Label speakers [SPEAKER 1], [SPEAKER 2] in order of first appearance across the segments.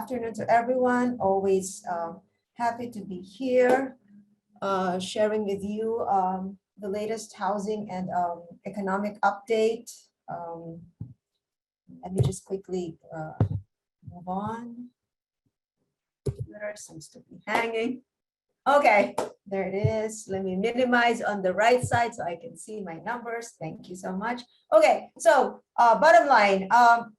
[SPEAKER 1] afternoon to everyone. Always happy to be here, sharing with you the latest housing and economic update. Let me just quickly move on. Computer seems to be hanging. Okay, there it is. Let me minimize on the right side so I can see my numbers. Thank you so much. Okay, so bottom line,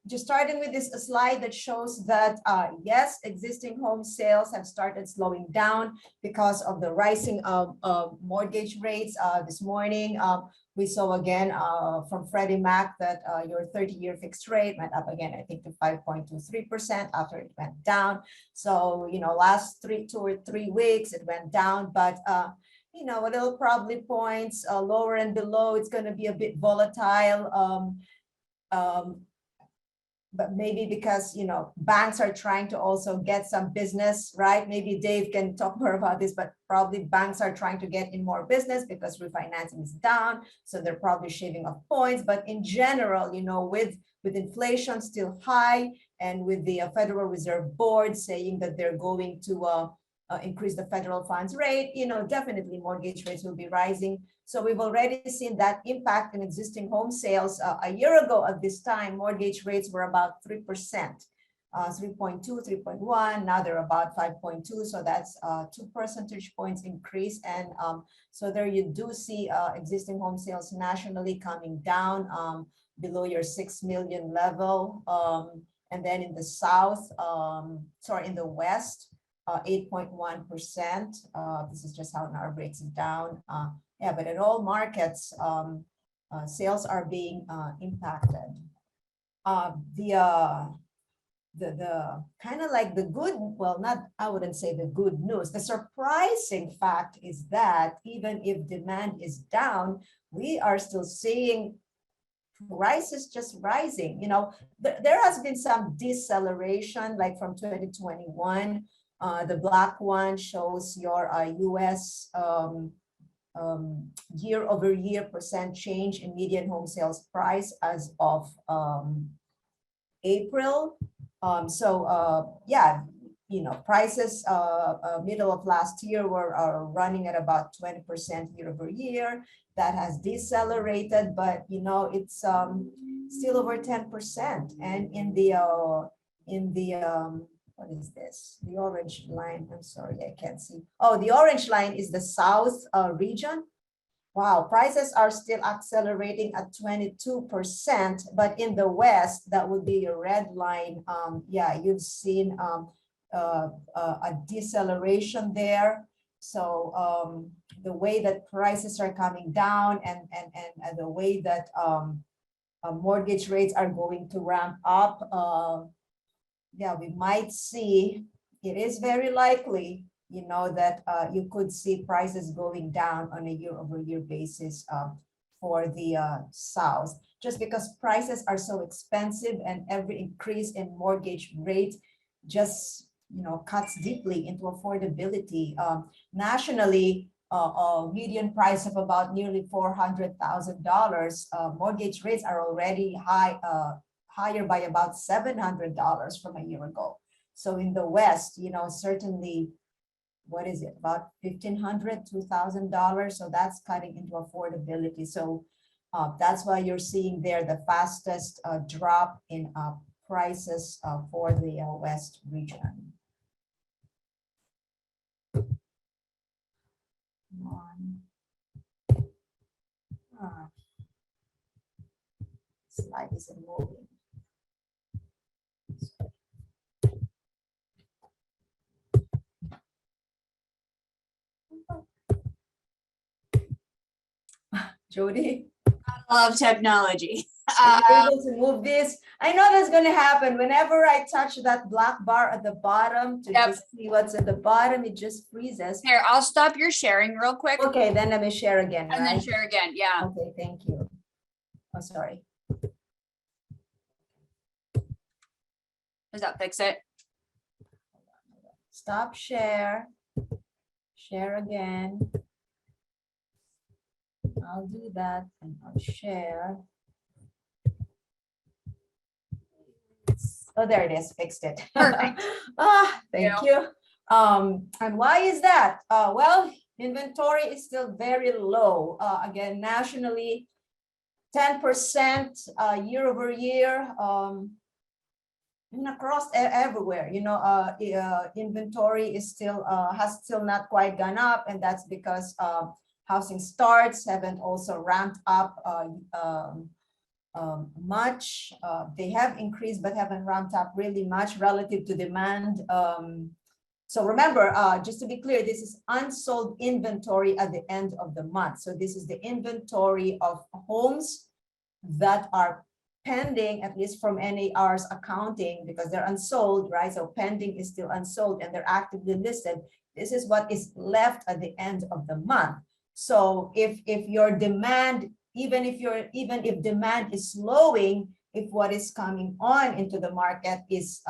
[SPEAKER 1] just starting with this slide that shows that yes, existing home sales have started slowing down because of the rising mortgage rates. This morning, we saw again from Freddie Mac that your 30-year fixed rate went up again, I think, to 5.23% after it went down. So, you know, last 2 or 3 weeks, it went down, but, you know, a little probably points lower and below, it's going to be a bit volatile. But maybe because, you know, banks are trying to also get some business, right? Maybe Dave can talk more about this, but probably banks are trying to get in more business because refinancing is down. So they're probably shaving off points. But in general, you know, with inflation still high and with the Federal Reserve Board saying that they're going to increase the federal funds rate, you know, definitely mortgage rates will be rising. So we've already seen that impact in existing home sales. A year ago at this time, mortgage rates were about 3%, 3.2, 3.1. Now they're about 5.2. So that's 2 percentage points increase. And so there you do see existing home sales nationally coming down below your 6 million level. And then in the South, in the West, 8.1%. This is just how NAR breaks it down. Yeah, but in all markets, sales are being impacted. The kind of like the good, well, not, I wouldn't say the good news. The surprising fact is that even if demand is down, we are still seeing prices just rising. You know, there has been some deceleration, like from 2021. The black one shows your US year-over-year percent change in median home sales price as of April. Yeah, you know, prices middle of last year were running at about 20% year-over-year. That has decelerated, but you know, it's still over 10%. And in the what is this? The orange line. I'm sorry, I can't see. Oh, the orange line is the South region. Wow, prices are still accelerating at 22%, but in the West, that would be your red line. Yeah, you've seen a deceleration there. So the way that prices are coming down and the way that mortgage rates are going to ramp up, yeah, we might see, it is very likely, you know, that you could see prices going down on a year-over-year basis for the South, just because prices are so expensive and every increase in mortgage rate just, you know, cuts deeply into affordability. Nationally, a median price of about nearly $400,000. Mortgage rates are already higher by about $700 from a year ago. So in the West, you know, certainly, what is it, about $1,500, $2,000? So that's cutting into affordability. So that's why you're seeing there the fastest drop in prices for the West region. Slide isn't moving. Jody,
[SPEAKER 2] I love technology.
[SPEAKER 1] are you able to move this? I know that's going to happen whenever I touch that black bar at the bottom to just see what's at the bottom. It just freezes.
[SPEAKER 2] Here, I'll stop your sharing real quick.
[SPEAKER 1] Okay, then let me share again,
[SPEAKER 2] and
[SPEAKER 1] right?
[SPEAKER 2] then share again. Yeah.
[SPEAKER 1] Okay, thank you. Oh, sorry.
[SPEAKER 2] Does that fix it?
[SPEAKER 1] Stop share. Share again. I'll do that and I'll share. Oh, there it is, fixed it.
[SPEAKER 2] Perfect.
[SPEAKER 1] Thank you. And why is that? Well, inventory is still very low. Again, nationally, 10% year over year. And across everywhere, inventory is still has still not quite gone up, and that's because housing starts haven't also ramped up much. They have increased but haven't ramped up really much relative to demand. So remember, just to be clear, this is unsold inventory at the end of the month. So this is the inventory of homes that are pending, at least from NAR's accounting, because they're unsold, right? So pending is still unsold and they're actively listed. This is what is left at the end of the month. So if your demand, even if demand is slowing, if what is coming on into the market is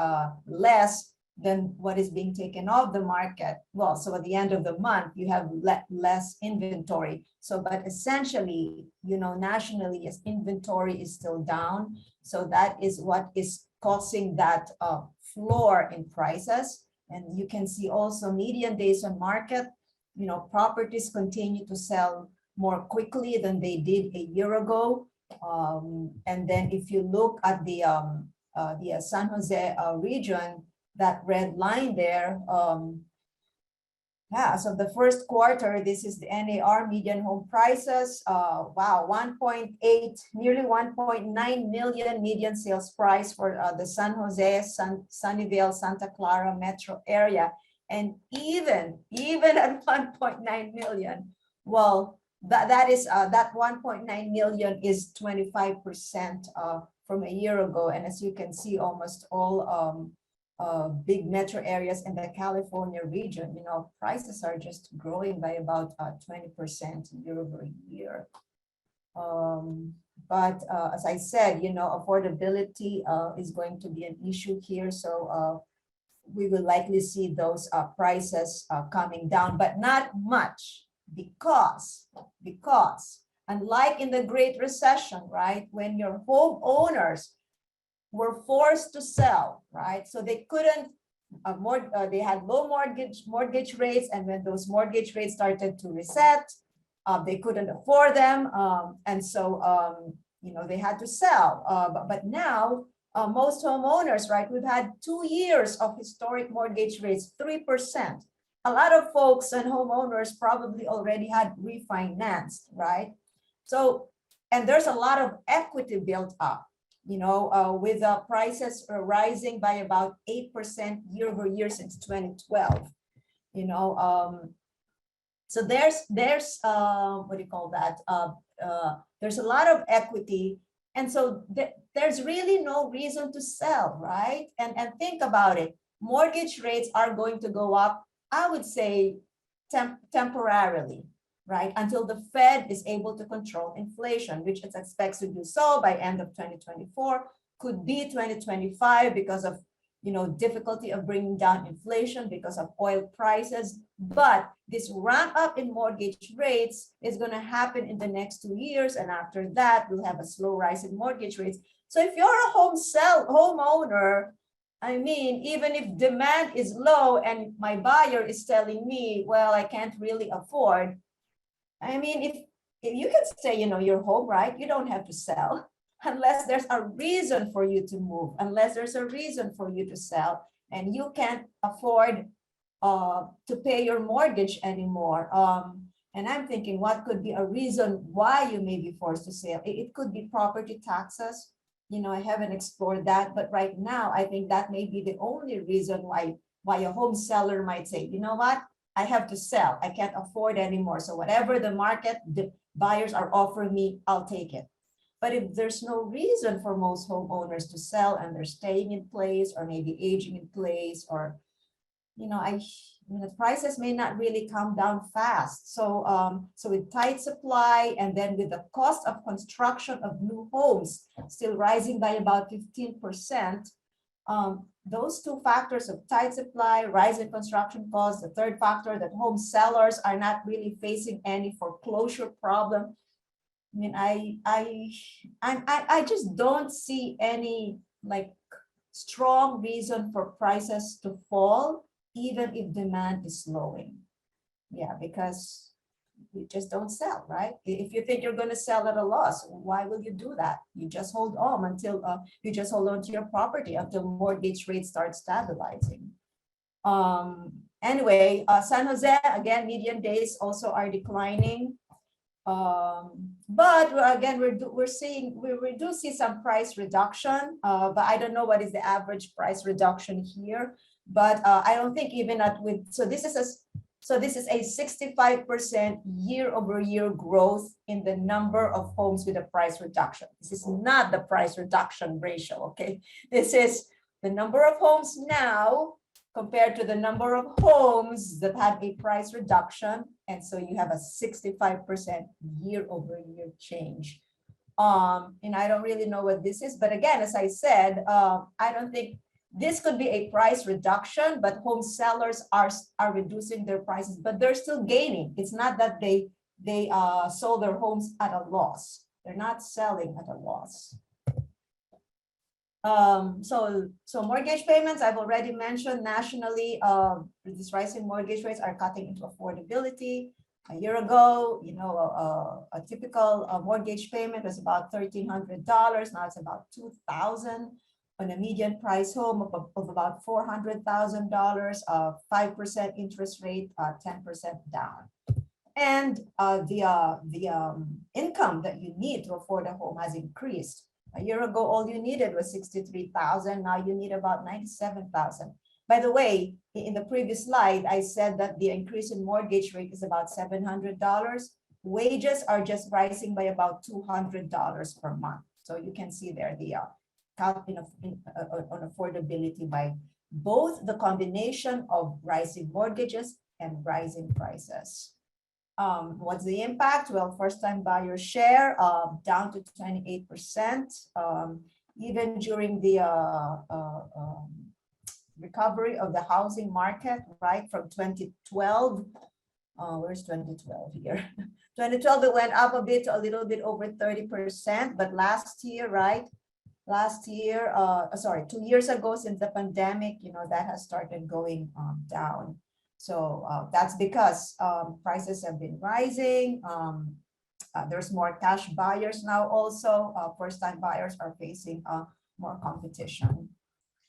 [SPEAKER 1] less than what is being taken off the market, well, so at the end of the month, you have less inventory. So, but essentially, nationally, as inventory is still down. So that is what is causing that floor in prices. And you can see also median days on market, properties continue to sell more quickly than they did a year ago. And then if you look at the San Jose region, that red line there, so the first quarter, this is the NAR median home prices. Wow, 1.8, nearly 1.9 million median sales price for the San Jose, Sunnyvale, Santa Clara metro area. And even at 1.9 million, well, that 1.9 million is 25% from a year ago. And as you can see, almost all big metro areas in the California region, prices are just growing by about 20% year over year. But as I said, affordability is going to be an issue here. So we will likely see those prices coming down, but not much, because unlike in the Great Recession, right, when your homeowners were forced to sell, right? So they couldn't they had low mortgage rates, and when those mortgage rates started to reset, they couldn't afford them, and so they had to sell. But now most homeowners, right? We've had 2 years of historic mortgage rates, 3%. A lot of folks and homeowners probably already had refinanced, right? So, and there's a lot of equity built up, with prices rising by about 8% year over year since 2012. So there's what do you call that? There's a lot of equity, and so there's really no reason to sell, right? And think about it. Mortgage rates are going to go up, I would say, temporarily, right? Until the Fed is able to control inflation, which it expects to do so by end of 2024, could be 2025 because of, difficulty of bringing down inflation because of oil prices. But this ramp up in mortgage rates is going to happen in the next 2 years. And after that, we'll have a slow rise in mortgage rates. So if you're a homeowner, I mean, even if demand is low and my buyer is telling me, well, I can't really afford, I mean, if you can stay, your home, right? You don't have to sell unless there's a reason for you to move, unless there's a reason for you to sell, and you can't afford to pay your mortgage anymore. And I'm thinking, what could be a reason why you may be forced to sell? It could be property taxes. I haven't explored that, but right now, I think that may be the only reason why a home seller might say, you know what? I have to sell. I can't afford anymore. So whatever the market, the buyers are offering me, I'll take it. But if there's no reason for most homeowners to sell and they're staying in place or maybe aging in place, or, the prices may not really come down fast. So, so with tight supply, and then with the cost of construction of new homes still rising by about 15%, those two factors of tight supply, rise in construction costs, the third factor that home sellers are not really facing any foreclosure problem. I mean, I just don't see any strong reason for prices to fall, even if demand is slowing. Yeah, because you just don't sell, right? If you think you're going to sell at a loss, why will you do that? You just hold on until you just hold on to your property until mortgage rates start stabilizing. Anyway, San Jose, again, median days also are declining. But again, we do see some price reduction, but I don't know what is the average price reduction here. But I don't think even so this is a 65% year-over-year growth in the number of homes with a price reduction. This is not the price reduction ratio, okay? This is the number of homes now compared to the number of homes that had a price reduction. And so you have a 65% year-over-year change. And I don't really know what this is, but again, as I said, I don't think this could be a price reduction, but home sellers are reducing their prices, but they're still gaining. It's not that they sold their homes at a loss. They're not selling at a loss. So mortgage payments, I've already mentioned nationally, these rising mortgage rates are cutting into affordability. A year ago, you know, a typical mortgage payment was about $1,300. Now it's about $2,000 on a median price home of about $400,000, 5% interest rate, 10% down. And the income that you need to afford a home has increased. A year ago, all you needed was $63,000. Now you need about $97,000. By the way, in the previous slide, I said that the increase in mortgage rate is about $700. Wages are just rising by about $200 per month. So you can see there the count on affordability by both the combination of rising mortgages and rising prices. What's the impact? Well, first-time buyer share down to 28%. Even during the recovery of the housing market, right, from 2012. Where's 2012 here? 2012, it went up a bit, a little bit over 30%, but last year, right? Last year, sorry, 2 years ago, since the pandemic, you know, that has started going down. So that's because prices have been rising. There's more cash buyers now also. First-time buyers are facing more competition.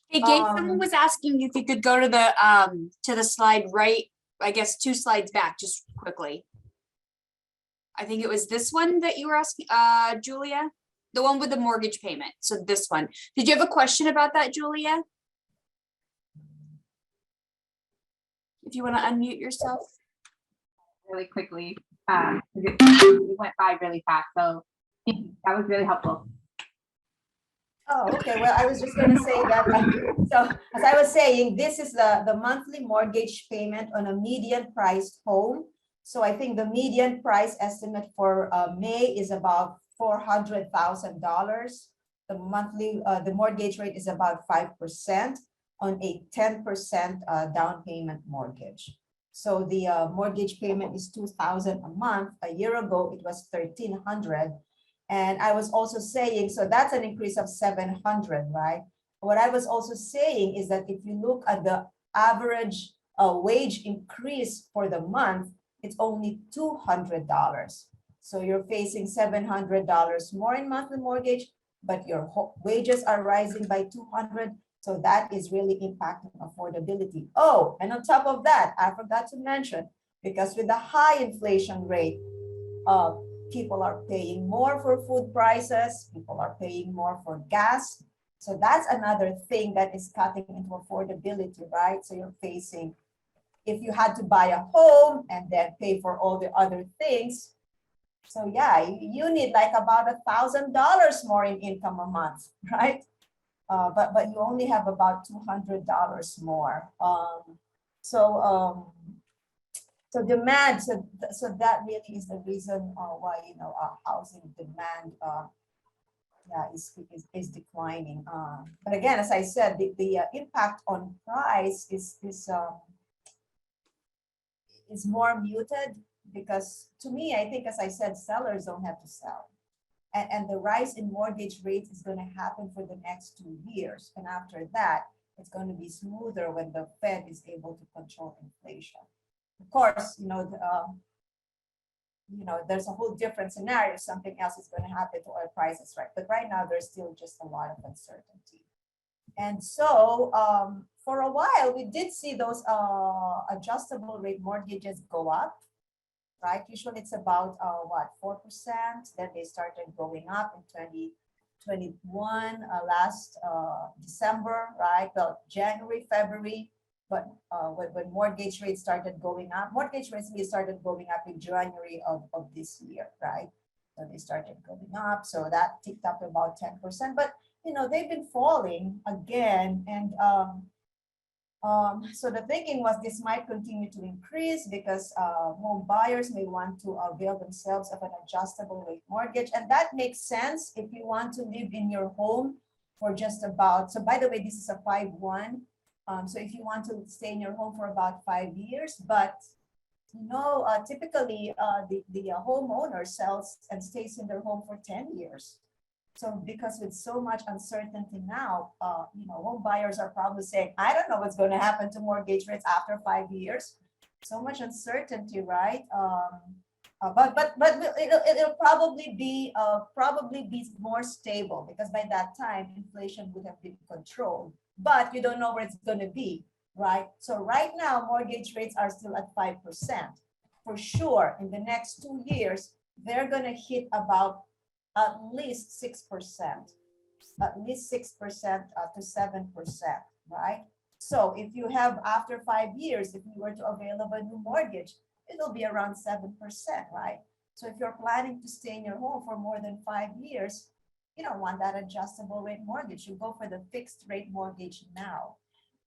[SPEAKER 2] Hey, Gabe, someone was asking if you could go to the slide right, I guess 2 slides back, just quickly. I think it was this one that you were asking, Julia, the one with the mortgage payment. So this one. Did you have a question about that, Julia? If you want to unmute yourself.
[SPEAKER 3] Really quickly, it went by really fast, so that was really helpful.
[SPEAKER 1] Oh, okay. Well, I was just going to say that. So as I was saying, this is the monthly mortgage payment on a median priced home. So I think the median price estimate for May is about $400,000. The monthly, the mortgage rate is about 5% on a 10% down payment mortgage. So the mortgage payment is $2,000 a month. A year ago, it was $1,300. And I was also saying, so that's an increase of $700, right? What I was also saying is that if you look at the average wage increase for the month, it's only $200. So you're facing $700 more in monthly mortgage, but your wages are rising by $200. So that is really impacting affordability. Oh, and on top of that, I forgot to mention, because with the high inflation rate, people are paying more for food prices, people are paying more for gas. So that's another thing that is cutting into affordability, right? So you're facing, if you had to buy a home and then pay for all the other things, so yeah, you need like about $1,000 more in income a month, right? But you only have about $200 more. So demand, so that really is the reason why, you know, housing demand is declining. But again, as I said, the impact on price is more muted, because to me, I think, as I said, sellers don't have to sell. and the rise in mortgage rates is going to happen for the next 2 years. And after that, it's going to be smoother when the Fed is able to control inflation. Of course, there's a whole different scenario. Something else is going to happen to oil prices, right? But right now, there's still just a lot of uncertainty. And so for a while, we did see those adjustable rate mortgages go up, right? Usually it's about 4%. Then they started going up in 2021, last December, right? Well, January, February, but when mortgage rates started going up, mortgage rates really started going up in January of this year, right? So they started going up, so that ticked up about 10%. But they've been falling again, and so the thinking was this might continue to increase because home buyers may want to avail themselves of an adjustable rate mortgage, and that makes sense if you want to live in your home for just about. So by the way, this is a 5-1. So if you want to stay in your home for about 5 years, but typically the homeowner sells and stays in their home for 10 years. So because with so much uncertainty now, home buyers are probably saying, I don't know what's going to happen to mortgage rates after 5 years. So much uncertainty, right? But it'll probably be more stable because by that time inflation would have been controlled. But you don't know where it's going to be, right? So right now mortgage rates are still at 5%. For sure, in the next 2 years, they're going to hit about at least 6%, to 7%, right? So if you have after 5 years, if you were to avail of a new mortgage, it'll be around 7%, right? So if you're planning to stay in your home for more than 5 years, you don't want that adjustable rate mortgage. You go for the fixed rate mortgage now,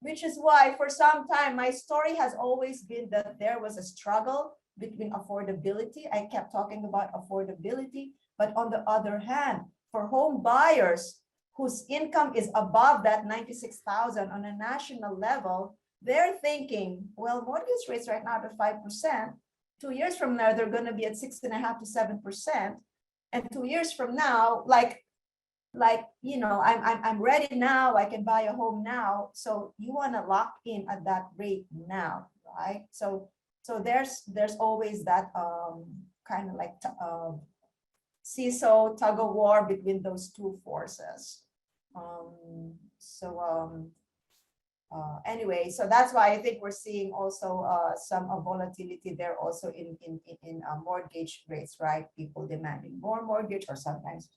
[SPEAKER 1] which is why for some time, my story has always been that there was a struggle between affordability. I kept talking about affordability, but on the other hand, for home buyers whose income is above that 96,000 on a national level, they're thinking, well, mortgage rates right now are 5%. 2 years from now, they're going to be at 6.5% to 7%. And 2 years from now, I'm ready now, I can buy a home now. So you want to lock in at that rate now, right? So there's always that kind of like seesaw tug of war between those two forces. Anyway, so that's why I think we're seeing also some volatility there also in mortgage rates, right? People demanding more mortgage, or sometimes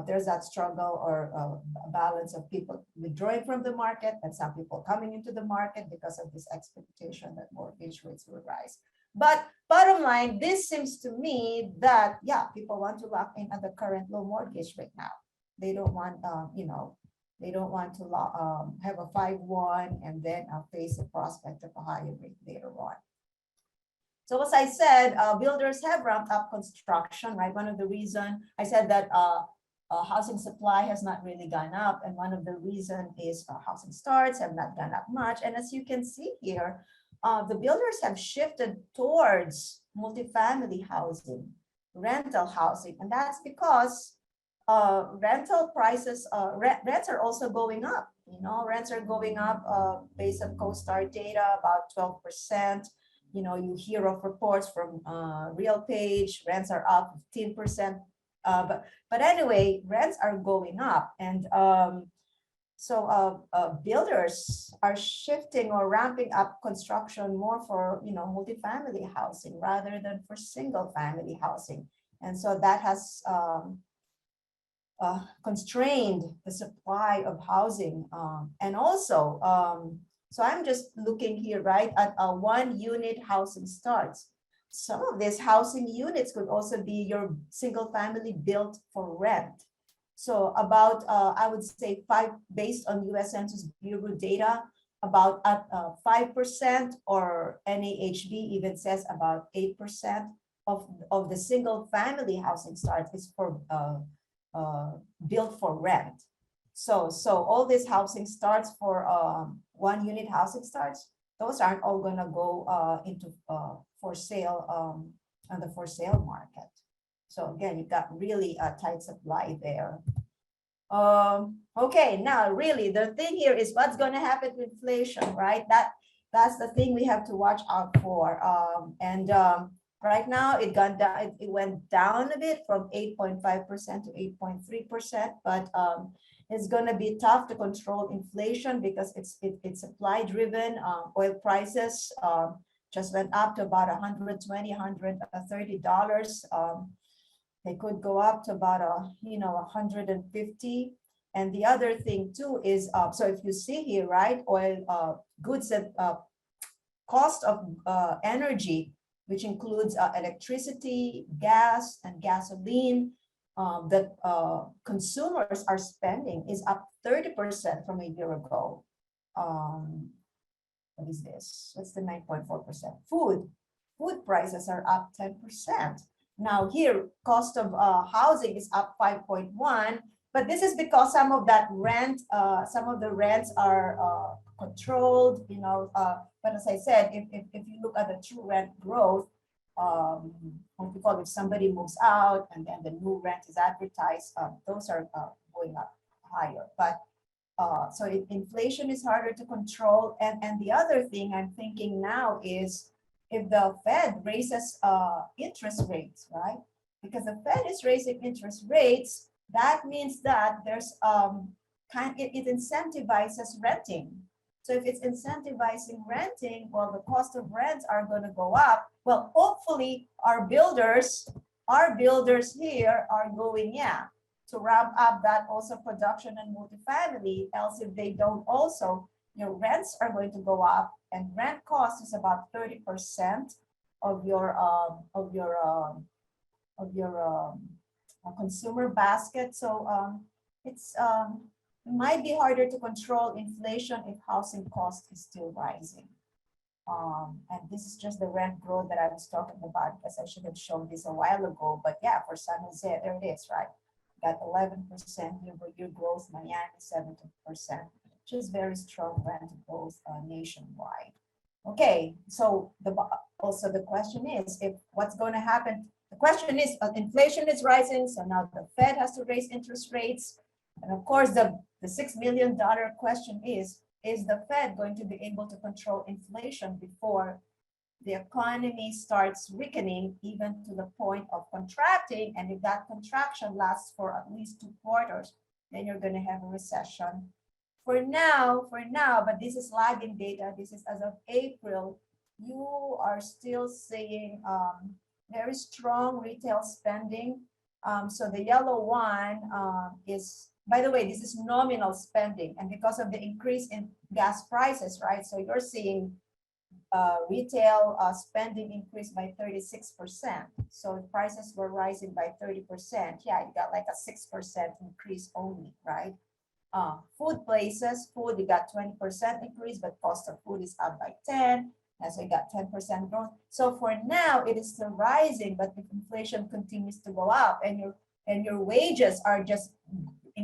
[SPEAKER 1] there's that struggle or balance of people withdrawing from the market and some people coming into the market because of this expectation that mortgage rates will rise. But bottom line, this seems to me that, yeah, people want to lock in at the current low mortgage rate now. They don't want, they don't want to have a 5-1 and then face the prospect of a higher rate later on. So as I said, builders have ramped up construction, right? One of the reasons I said that housing supply has not really gone up, and one of the reasons is housing starts have not gone up much. And as you can see here, the builders have shifted towards multifamily housing, rental housing, and that's because rental prices, rents are also going up. Rents are going up based on CoStar data, about 12%. You hear of reports from RealPage, rents are up 15%. But anyway, rents are going up, and so builders are shifting or ramping up construction more for multifamily housing rather than for single family housing, and so that has constrained the supply of housing, and also so I'm just looking here, right, at a 1-unit housing starts. Some of these housing units could also be your single family built for rent. So about, I would say based on US Census Bureau data, about 5%, or NAHB even says about 8% of the single family housing starts is for built for rent. So all these housing starts for 1-unit housing starts, those aren't all gonna go into for sale on the for sale market. So again, you've got really a tight supply there. Okay, now really the thing here is what's going to happen to inflation, right? That's the thing we have to watch out for. Right now it got down, it went down a bit from 8.5% to 8.3%, but it's going to be tough to control inflation because it's supply driven. Oil prices just went up to about $120, $130. They could go up to about 150. And the other thing too is, so if you see here, right, oil goods and cost of energy, which includes electricity, gas, and gasoline, that consumers are spending is up 30% from a year ago. What is this? What's the 9.4%? Food prices are up 10%. Now here, cost of housing is up 5.1, but this is because some of that rent, some of the rents are controlled, but as I said, if you look at the true rent growth, what we call if somebody moves out and then the new rent is advertised, those are going up higher. But so inflation is harder to control. And the other thing I'm thinking now is if the Fed raises interest rates, right? Because the Fed is raising interest rates, that means that there's it incentivizes renting. So if it's incentivizing renting, well, the cost of rents are going to go up. Well, hopefully our builders here are going, to ramp up that also production and multifamily. Else, if they don't also, rents are going to go up, and rent cost is about 30% of your consumer basket. So it might be harder to control inflation if housing cost is still rising. And this is just the rent growth that I was talking about, because I should have shown this a while ago. But yeah, for San Jose, there it is, right? Got 11% year-over-year growth, Miami 17%, which is very strong rent growth nationwide. Okay, so also the question is, if what's going to happen? The question is, inflation is rising, so now the Fed has to raise interest rates. And of course, the $6 million question is the Fed going to be able to control inflation before the economy starts weakening, even to the point of contracting? And if that contraction lasts for at least 2 quarters, then you're going to have a recession. For now, but this is lagging data. This is as of April. You are still seeing very strong retail spending. So the yellow one is, by the way, this is nominal spending. And because of the increase in gas prices, right? So you're seeing retail spending increased by 36%. So if prices were rising by 30%, yeah, you got like a 6% increase only, right? Food places, you got 20% increase, but cost of food is up by 10. And so you got 10% growth. So for now, it is still rising, but if inflation continues to go up and your wages are just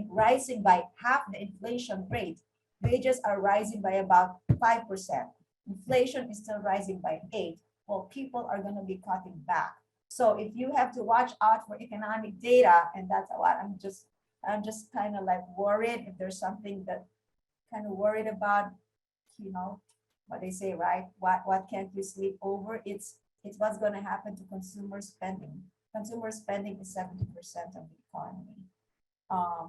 [SPEAKER 1] rising by half the inflation rate, wages are rising by about 5%. Inflation is still rising by 8%. Well, people are going to be cutting back. So if you have to watch out for economic data, and that's what I'm just kind of like worried if there's something that kind of worried about, what they say, right? What can't you sleep over? It's what's going to happen to consumer spending. Consumer spending is 70% of the economy.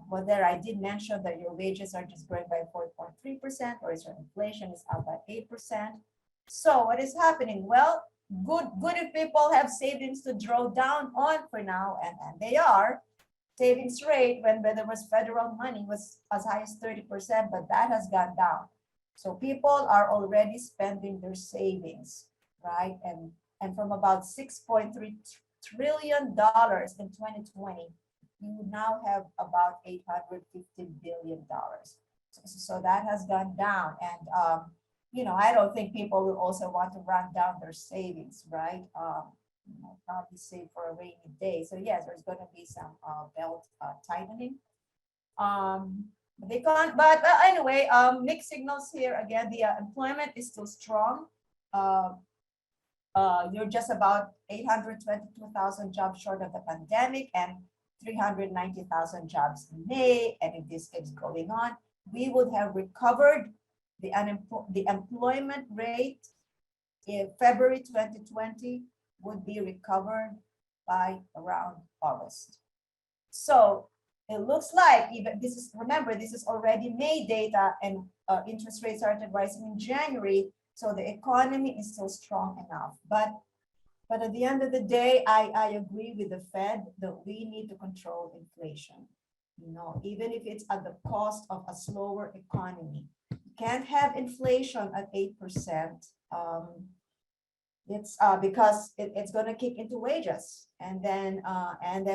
[SPEAKER 1] Well, there I did mention that your wages are just growing by 4.3%, or your inflation is up by 8%. So what is happening? Well, good if people have savings to draw down on for now, and they are. Savings rate when there was federal money was as high as 30%, but that has gone down. So people are already spending their savings, right? And from about $6.3 trillion in 2020, you now have about $850 billion. So that has gone down. And, I don't think people will also want to run down their savings, right? Probably save for a rainy day. So yes, there's going to be some belt tightening. They can't, but anyway, mixed signals here. Again, the employment is still strong. you're just about 822,000 jobs short of the pandemic and 390,000 jobs in May. And if this keeps going on, we would have recovered the employment rate in February 2020 would be recovered by around August. So it looks like even this is, remember, this is already May data and interest rates started rising in January. So the economy is still strong enough. But at the end of the day, I agree with the Fed that we need to control inflation. You know, even if it's at the cost of a slower economy. You can't have inflation at 8%. It's because it's going to kick into wages, and then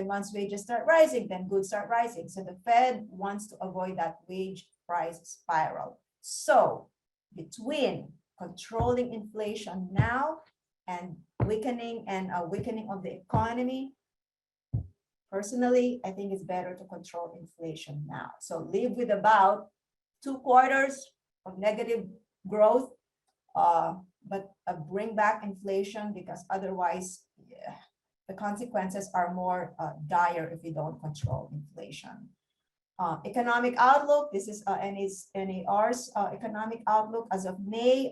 [SPEAKER 1] once wages start rising, then goods start rising. So the Fed wants to avoid that wage price spiral. So between controlling inflation now and weakening of the economy, personally, I think it's better to control inflation now. So live with about 2 quarters of negative growth, but bring back inflation, because otherwise, the consequences are more dire if we don't control inflation. Economic outlook, this is NAR's economic outlook as of May.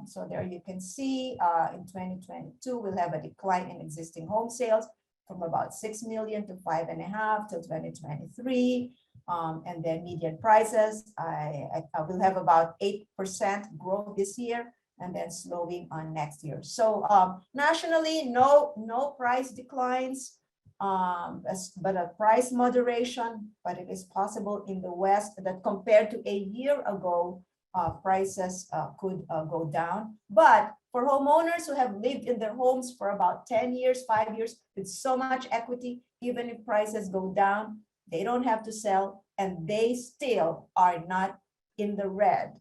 [SPEAKER 1] So there you can see in 2022, we'll have a decline in existing home sales from about 6 million to 5.5 till 2023. And then median prices, I will have about 8% growth this year, and then slowing on next year. So nationally, no price declines, but a price moderation, but it is possible in the West that compared to a year ago, prices could go down. But for homeowners who have lived in their homes for about 10 years, 5 years, with so much equity, even if prices go down, they don't have to sell, and they still are not in the red,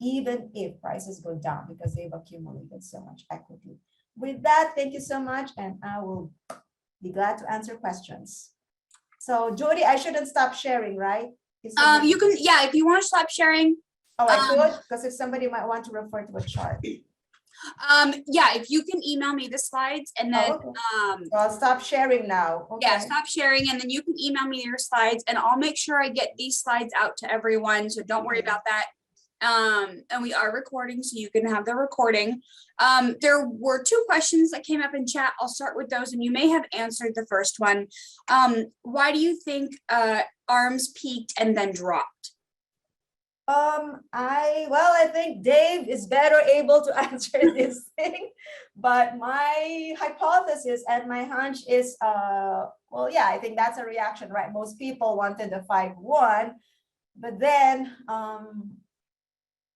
[SPEAKER 1] even if prices go down, because they've accumulated so much equity. With that, thank you so much, and I will be glad to answer questions. So Jody, I shouldn't stop sharing, right?
[SPEAKER 2] You can, yeah, if you want to stop sharing.
[SPEAKER 1] Oh, I could, because if somebody might want to refer to a chart.
[SPEAKER 2] Yeah, if you can email me the slides, and then
[SPEAKER 1] Okay. So I'll stop sharing now. Okay.
[SPEAKER 2] yeah, stop sharing, and then you can email me your slides, and I'll make sure I get these slides out to everyone, so don't worry about that. And we are recording, so you can have the recording. There were 2 questions that came up in chat. I'll start with those, and you may have answered the first one. Why do you think ARMs peaked and then dropped?
[SPEAKER 1] I think Dave is better able to answer this thing, but my hypothesis and my hunch is, well, yeah, I think that's a reaction, right? Most people wanted the 5-1, but then,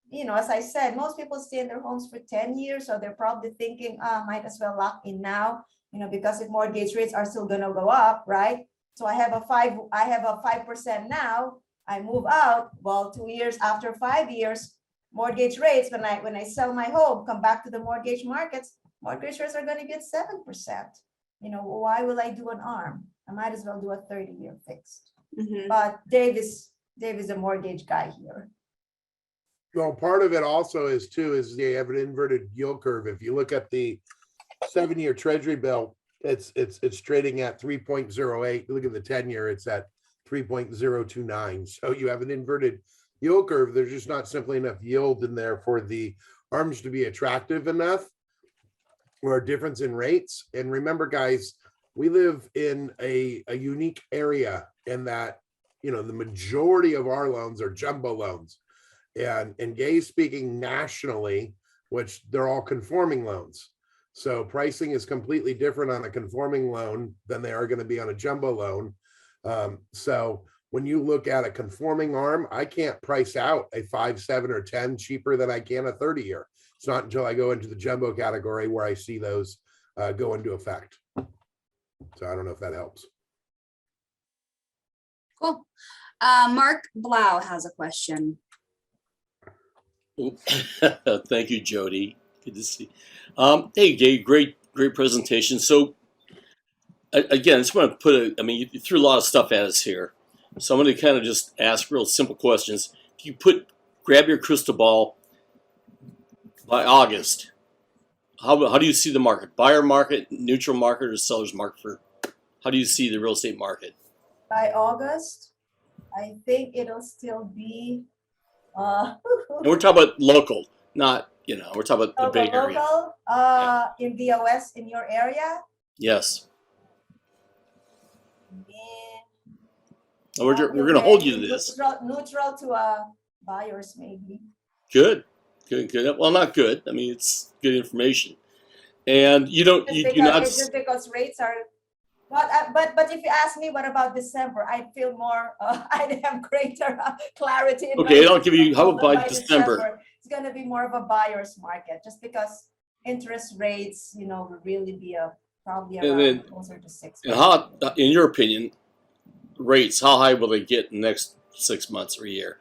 [SPEAKER 1] you know, as I said, most people stay in their homes for 10 years, so they're probably thinking, might as well lock in now, you know, because if mortgage rates are still going to go up, right? So I have a 5% now. I move out. Well, 2 years after 5 years, mortgage rates, when I sell my home, come back to the mortgage markets, mortgage rates are going to be at 7%. You know, why will I do an ARM? I might as well do a 30-year fixed. But Dave is a mortgage guy here.
[SPEAKER 4] Well, part of it also is they have an inverted yield curve. If you look at the 7-year Treasury bill, it's trading at 3.08. Look at the 10-year, it's at 3.029. So you have an inverted yield curve. There's just not simply enough yield in there for the ARMs to be attractive enough, or a difference in rates. And remember, guys, we live in a unique area in that, you know, the majority of our loans are jumbo loans. And Gay's speaking nationally, which they're all conforming loans. So pricing is completely different on a conforming loan than they are going to be on a jumbo loan. So when you look at a conforming ARM, I can't price out a 5, 7, or 10 cheaper than I can a 30-year. It's not until I go into the jumbo category where I see those go into effect. So I don't know if that helps.
[SPEAKER 2] Cool. Mark Blau has a question.
[SPEAKER 5] Thank you, Jody. Good to see. Hey, Gay, great presentation. So, again, I just want to put you threw a lot of stuff at us here. So I'm going to kind of just ask real simple questions. If you grab your crystal ball by August, how do you see the market? Buyer market, neutral market, or seller's market for? How do you see the real estate market?
[SPEAKER 1] By August, I think it'll still be, uh,
[SPEAKER 5] And we're talking about local, not we're talking about the Bay Area.
[SPEAKER 1] local, in the OS in your area.
[SPEAKER 5] Yes,
[SPEAKER 1] Yeah,
[SPEAKER 5] and we're going to hold you to this.
[SPEAKER 1] Neutral to buyers, maybe.
[SPEAKER 5] Good. Well, not good. I mean, it's good information. And you don't, you do not.
[SPEAKER 1] Just because rates are, but if you ask me, what about December? I feel more, I'd have greater clarity. in my
[SPEAKER 5] Okay, I'll give you. How
[SPEAKER 1] although
[SPEAKER 5] about
[SPEAKER 1] by
[SPEAKER 5] December?
[SPEAKER 1] It's going to be more of a buyer's market, just because interest rates, will really be probably
[SPEAKER 5] And
[SPEAKER 1] around
[SPEAKER 5] then-
[SPEAKER 1] closer to 6.
[SPEAKER 5] And how, in your opinion, rates? How high will they get in the next 6 months or a year?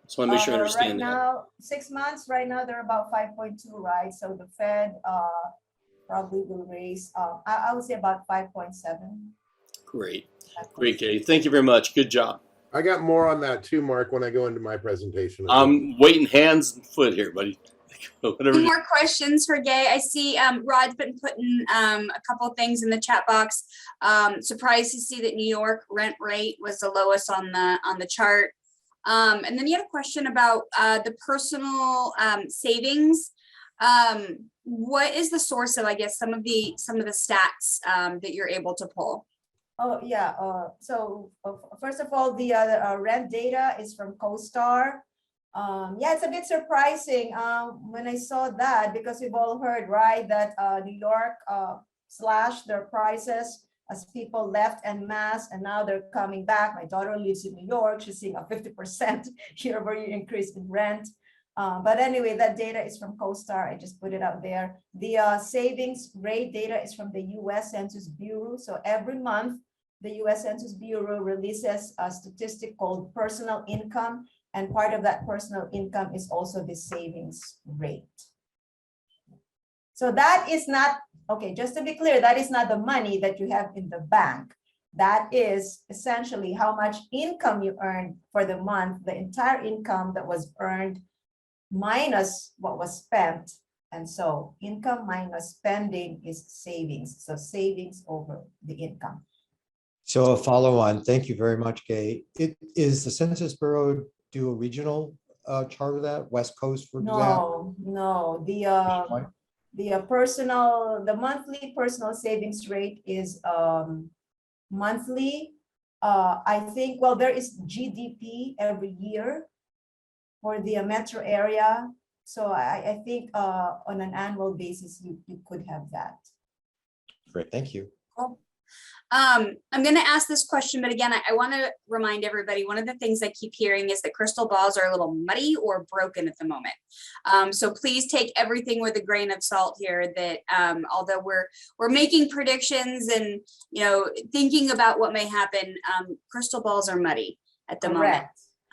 [SPEAKER 5] Just want to make sure I understand
[SPEAKER 1] right
[SPEAKER 5] that.
[SPEAKER 1] now, 6 months. Right now, they're about 5.2, right? So the Fed probably will raise. I would say about 5.7.
[SPEAKER 5] Great, Kay. Thank you very much. Good job.
[SPEAKER 4] I got more on that too, Mark, when I go into my presentation.
[SPEAKER 5] I'm waiting hands and foot here, buddy. Whatever.
[SPEAKER 2] Any more questions for Gay? I see Rod's been putting a couple things in the chat box. Surprised to see that New York rent rate was the lowest on the chart. And then you had a question about the personal savings. What is the source of, I guess, some of the stats that you're able to pull?
[SPEAKER 1] Oh, yeah. So first of all, the rent data is from CoStar. Yeah, it's a bit surprising when I saw that, because we've all heard, right, that New York slashed their prices as people left en masse, and now they're coming back. My daughter lives in New York. She's seeing a 50% year-over-year increase in rent. But anyway, that data is from CoStar. I just put it out there. The savings rate data is from the U.S. Census Bureau. So every month, the U.S. Census Bureau releases a statistic called personal income. And part of that personal income is also the savings rate. So that is not, okay, just to be clear, that is not the money that you have in the bank. That is essentially how much income you earned for the month, the entire income that was earned minus what was spent. And so income minus spending is savings. So savings over the income.
[SPEAKER 6] So a follow on, thank you very much, Gay. Is the Census Bureau do a regional chart of that, West Coast for example?
[SPEAKER 1] No, the monthly personal savings rate is monthly. I think, well, there is GDP every year for the metro area. So I think on an annual basis, you could have that.
[SPEAKER 6] Great, thank you.
[SPEAKER 2] Cool. I'm going to ask this question, but again, I want to remind everybody, one of the things I keep hearing is that crystal balls are a little muddy or broken at the moment. So please take everything with a grain of salt here, that although we're making predictions and, thinking about what may happen, crystal balls are muddy at the moment.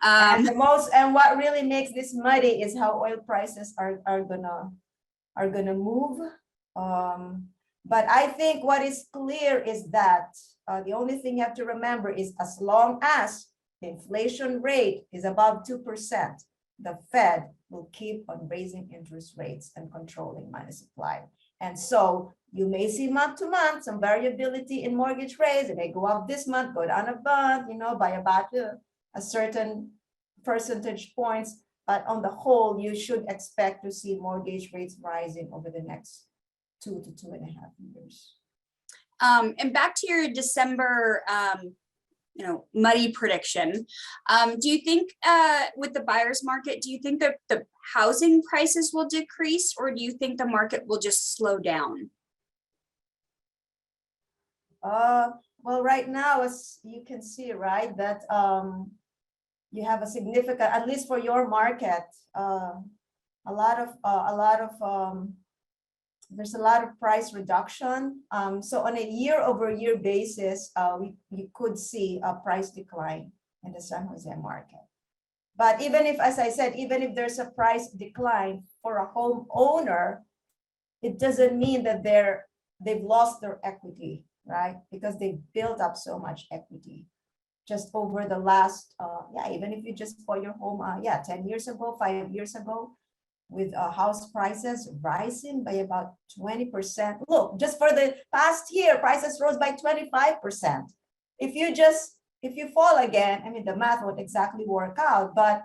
[SPEAKER 1] And what really makes this muddy is how oil prices are gonna move. But I think what is clear is that the only thing you have to remember is, as long as the inflation rate is above 2%, the Fed will keep on raising interest rates and controlling money supply. And so you may see month to month some variability in mortgage rates. It may go up this month, go down a month, by about a certain percentage points. But on the whole, you should expect to see mortgage rates rising over the next 2 to 2.5 years.
[SPEAKER 2] And back to your December, muddy prediction. Do you think with the buyer's market, do you think that the housing prices will decrease, or do you think the market will just slow down?
[SPEAKER 1] Well, right now, as you can see, right, that you have a significant, at least for your market, there's a lot of price reduction. So on a year-over-year basis, we could see a price decline in the San Jose market. But even if, as I said, even if there's a price decline for a homeowner, it doesn't mean that they've lost their equity, right? Because they've built up so much equity just over the last, even if you just bought your home, 10 years ago, 5 years ago, with house prices rising by about 20%. Look, just for the past year, prices rose by 25%. If you fall again, I mean, the math won't exactly work out, but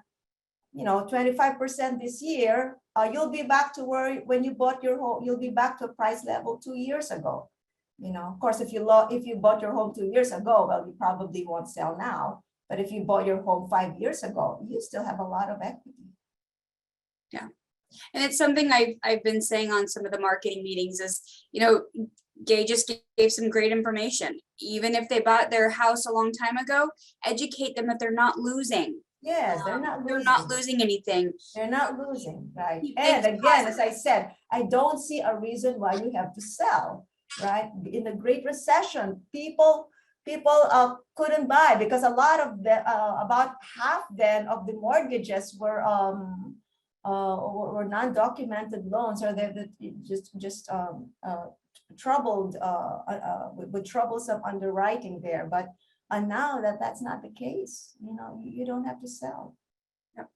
[SPEAKER 1] 25% this year, you'll be back to where when you bought your home, you'll be back to a price level 2 years ago. Of course, if you bought your home 2 years ago, well, you probably won't sell now. But if you bought your home 5 years ago, you still have a lot of equity.
[SPEAKER 2] Yeah. And it's something I've been saying on some of the marketing meetings is, Gay just gave some great information. Even if they bought their house a long time ago, educate them that they're not losing.
[SPEAKER 1] Yes, they're not losing.
[SPEAKER 2] They're not losing anything.
[SPEAKER 1] They're not losing, right?
[SPEAKER 2] Keep
[SPEAKER 1] And
[SPEAKER 2] things
[SPEAKER 1] again, as I said, I don't see a reason why you have to sell, right? In the Great Recession, people couldn't buy because a lot of the about half then of the mortgages were non-documented loans, or they just troubled with troublesome underwriting there. But now that's not the case, you don't have to sell.
[SPEAKER 2] Yep.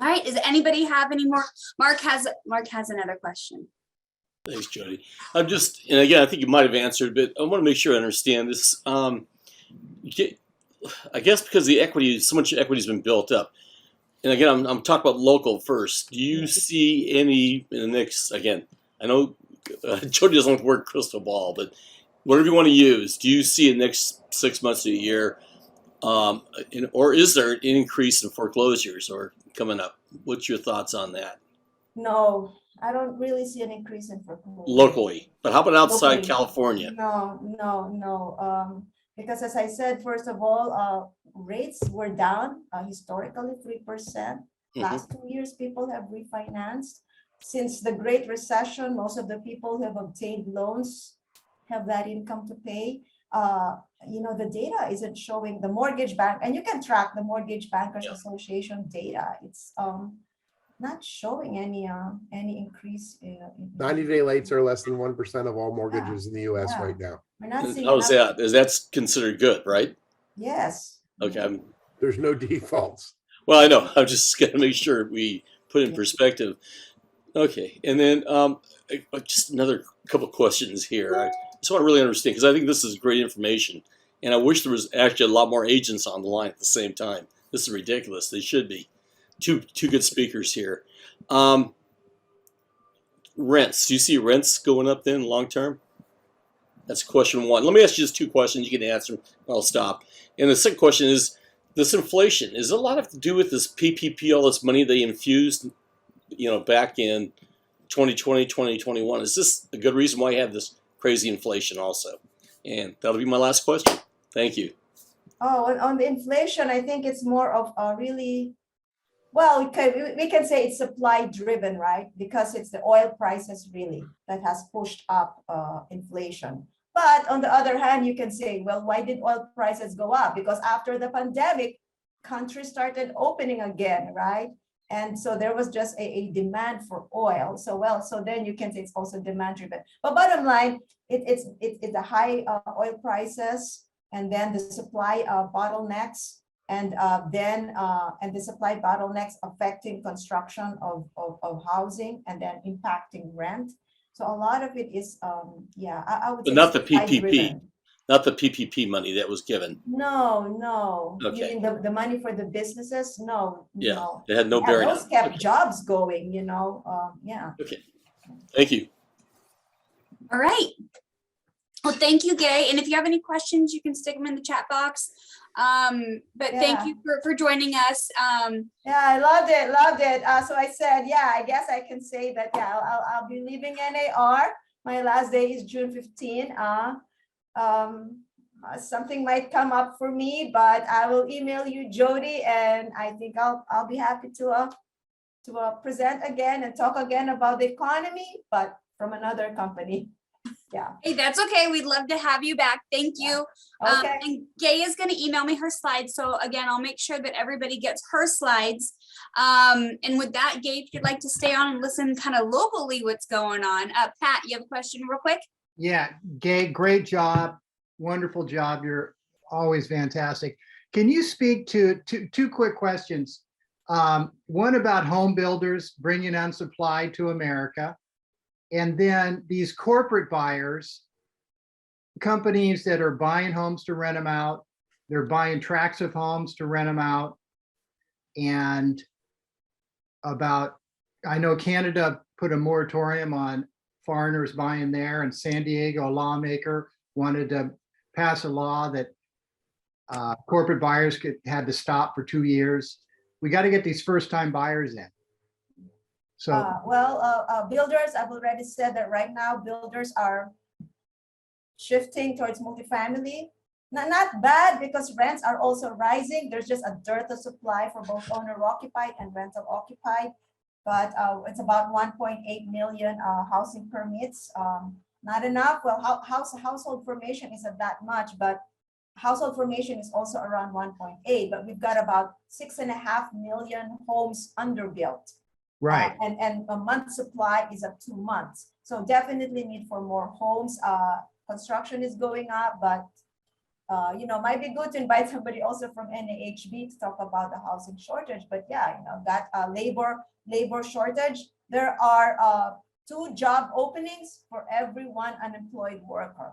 [SPEAKER 2] All right. Does anybody have any more? Mark has another question.
[SPEAKER 5] Thanks, Jody. And again, I think you might have answered, but I want to make sure I understand this. I guess because so much equity has been built up. And again, I'm talking about local first. Do you see any in the next, again, I know Jody doesn't want the word crystal ball, but whatever you want to use, do you see in the next 6 months to a year, or is there an increase in foreclosures or coming up? What's your thoughts on that?
[SPEAKER 1] No, I don't really see an increase in foreclosure.
[SPEAKER 5] Locally, but how about outside
[SPEAKER 1] Locally.
[SPEAKER 5] California?
[SPEAKER 1] No. Because as I said, first of all, rates were down historically 3%. Last 2 years, people have refinanced. Since the Great Recession, most of the people who have obtained loans have that income to pay. The data isn't showing the mortgage bank, and you can track the Mortgage Bankers Association data. It's not showing any increase.
[SPEAKER 4] 90-day lates are less than 1% of all mortgages in the U.S.
[SPEAKER 1] Yeah.
[SPEAKER 4] right now.
[SPEAKER 1] We're not seeing
[SPEAKER 5] How's
[SPEAKER 1] enough-
[SPEAKER 5] that? That's considered good, right?
[SPEAKER 1] Yes.
[SPEAKER 5] Okay.
[SPEAKER 4] There's no defaults.
[SPEAKER 5] Well, I know. I'm just going to make sure we put it in perspective. Okay. And then just another couple questions here. I just want to really understand, because I think this is great information. And I wish there was actually a lot more agents on the line at the same time. This is ridiculous. They should be. Two good speakers here. Rents. Do you see rents going up then long term? That's question one. Let me ask you just two questions. You can answer them. I'll stop. And the second question is, this inflation, is it a lot to do with this PPP, all this money they infused, back in 2020, 2021? Is this a good reason why you have this crazy inflation also? And that'll be my last question. Thank you.
[SPEAKER 1] Oh, on the inflation, I think it's more of a really, well, we can say it's supply driven, right? Because it's the oil prices really that has pushed up inflation. But on the other hand, you can say, well, why did oil prices go up? Because after the pandemic, countries started opening again, right? And so there was just a demand for oil. So then you can say it's also demand driven. But bottom line, it's the high oil prices, and then the supply bottlenecks, and the supply bottlenecks affecting construction of housing, and then impacting rent. So a lot of it is, I would say.
[SPEAKER 5] But not the
[SPEAKER 1] supply
[SPEAKER 5] PPP.
[SPEAKER 1] driven.
[SPEAKER 5] Not the PPP money that was given.
[SPEAKER 1] No.
[SPEAKER 5] Okay.
[SPEAKER 1] You mean the money for the businesses? No.
[SPEAKER 5] Yeah,
[SPEAKER 1] No.
[SPEAKER 5] they had no
[SPEAKER 1] Yeah,
[SPEAKER 5] bearing on
[SPEAKER 1] those
[SPEAKER 5] it.
[SPEAKER 1] kept
[SPEAKER 5] Okay.
[SPEAKER 1] jobs going, yeah.
[SPEAKER 5] Okay. Thank you.
[SPEAKER 2] All right. Well, thank you, Gay. And if you have any questions, you can stick them in the chat box. But thank you for joining us.
[SPEAKER 1] Yeah, I loved it. So I said, I guess I can say that, I'll be leaving NAR. My last day is June 15. Something might come up for me, but I will email you, Jody, and I think I'll be happy to present again and talk again about the economy, but from another company. Yeah.
[SPEAKER 2] Hey, that's okay. We'd love to have you back. Thank you.
[SPEAKER 1] Okay.
[SPEAKER 2] And Gay is going to email me her slides. So again, I'll make sure that everybody gets her slides. And with that, Gay, if you'd like to stay on and listen kind of locally what's going on. Pat, you have a question real quick?
[SPEAKER 7] Yeah, Gay, great job. Wonderful job. You're always fantastic. Can you speak to two quick questions? One about home builders bringing on supply to America. And then these corporate buyers, companies that are buying homes to rent them out. They're buying tracts of homes to rent them out. And about, I know Canada put a moratorium on foreigners buying there, and San Diego, a lawmaker wanted to pass a law that corporate buyers had to stop for 2 years. We got to get these first-time buyers in. So,
[SPEAKER 1] Builders, I've already said that right now, builders are shifting towards multifamily. Not bad, because rents are also rising. There's just a dearth of supply for both owner occupied and rental occupied. But it's about 1.8 million housing permits. Not enough. Well, household formation isn't that much, but household formation is also around 1.8. But we've got about 6.5 million homes underbuilt.
[SPEAKER 7] right.
[SPEAKER 1] And a month supply is at 2 months. So definitely need for more homes. Construction is going up, but might be good to invite somebody also from NAHB to talk about the housing shortage. But yeah, that labor shortage. There are 2 job openings for every 1 unemployed worker.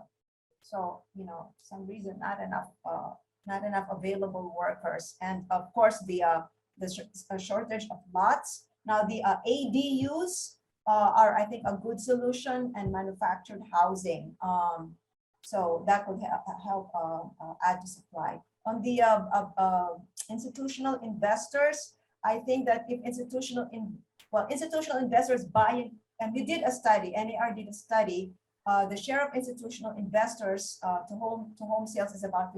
[SPEAKER 1] So some reason not enough available workers, and of course the shortage of lots. Now the ADUs are, I think, a good solution, and manufactured housing. So that would help add to supply. On the institutional investors, I think that if institutional investors buying, and we did a study, NAR did a study, the share of institutional investors to home sales is about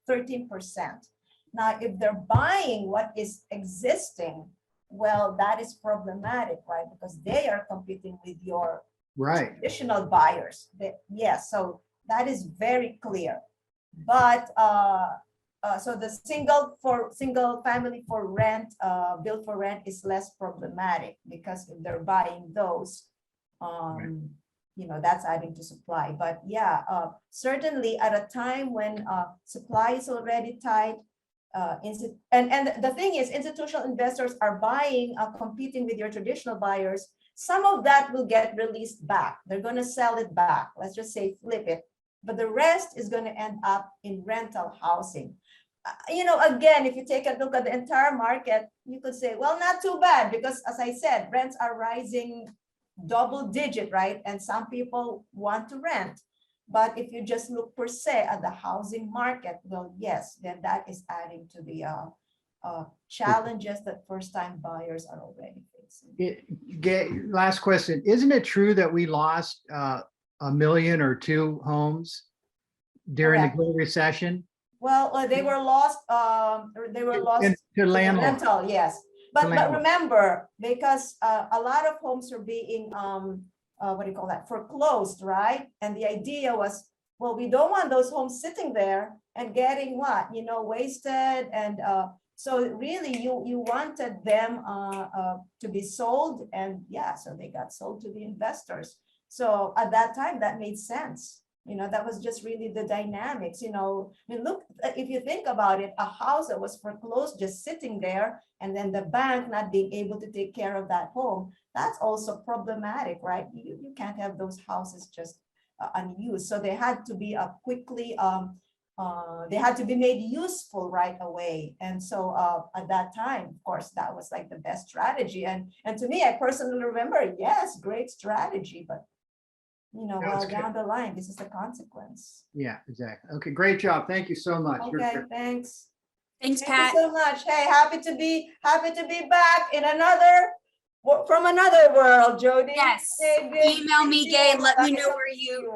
[SPEAKER 1] 13%. Now, if they're buying what is existing, well, that is problematic, right? Because they are competing with your
[SPEAKER 7] Right.
[SPEAKER 1] traditional buyers. Yes, so that is very clear. But so the single family for rent, built for rent is less problematic, because if they're buying those, that's adding to supply. But yeah, certainly at a time when supply is already tight, and the thing is, institutional investors are buying, competing with your traditional buyers. Some of that will get released back. They're going to sell it back. Let's just say flip it. But the rest is going to end up in rental housing. Again, if you take a look at the entire market, you could say, well, not too bad, because as I said, rents are rising double digit, right? And some people want to rent. But if you just look per se at the housing market, well, yes, then that is adding to the challenges that first-time buyers are already facing.
[SPEAKER 7] Last question. Isn't it true that we lost 1 million or 2 homes during the
[SPEAKER 1] Correct.
[SPEAKER 7] Great Recession?
[SPEAKER 1] Well, they were lost. They were lost
[SPEAKER 7] To landlords.
[SPEAKER 1] rental, yes. But
[SPEAKER 7] landlords.
[SPEAKER 1] remember, because a lot of homes are being foreclosed, right? And the idea was, well, we don't want those homes sitting there and getting wasted. And so really you wanted them to be sold, and yeah, so they got sold to the investors. So at that time, that made sense. That was just really the dynamics. Look, if you think about it, a house that was foreclosed just sitting there, and then the bank not being able to take care of that home, that's also problematic, right? You can't have those houses just unused. So they had to be they had to be made useful right away. And so at that time, of course, that was like the best strategy. And to me, I personally remember, yes, great strategy, but well, down the line, this is the consequence.
[SPEAKER 7] Yeah, exactly. Okay, great job. Thank you so much.
[SPEAKER 1] Okay, thanks.
[SPEAKER 2] Thanks,
[SPEAKER 1] Thank
[SPEAKER 2] Pat.
[SPEAKER 1] you so much. Hey, happy to be back in from another world, Jody.
[SPEAKER 2] Yes.
[SPEAKER 1] Hey, good.
[SPEAKER 2] Email me, Gay, and let me know where
[SPEAKER 1] you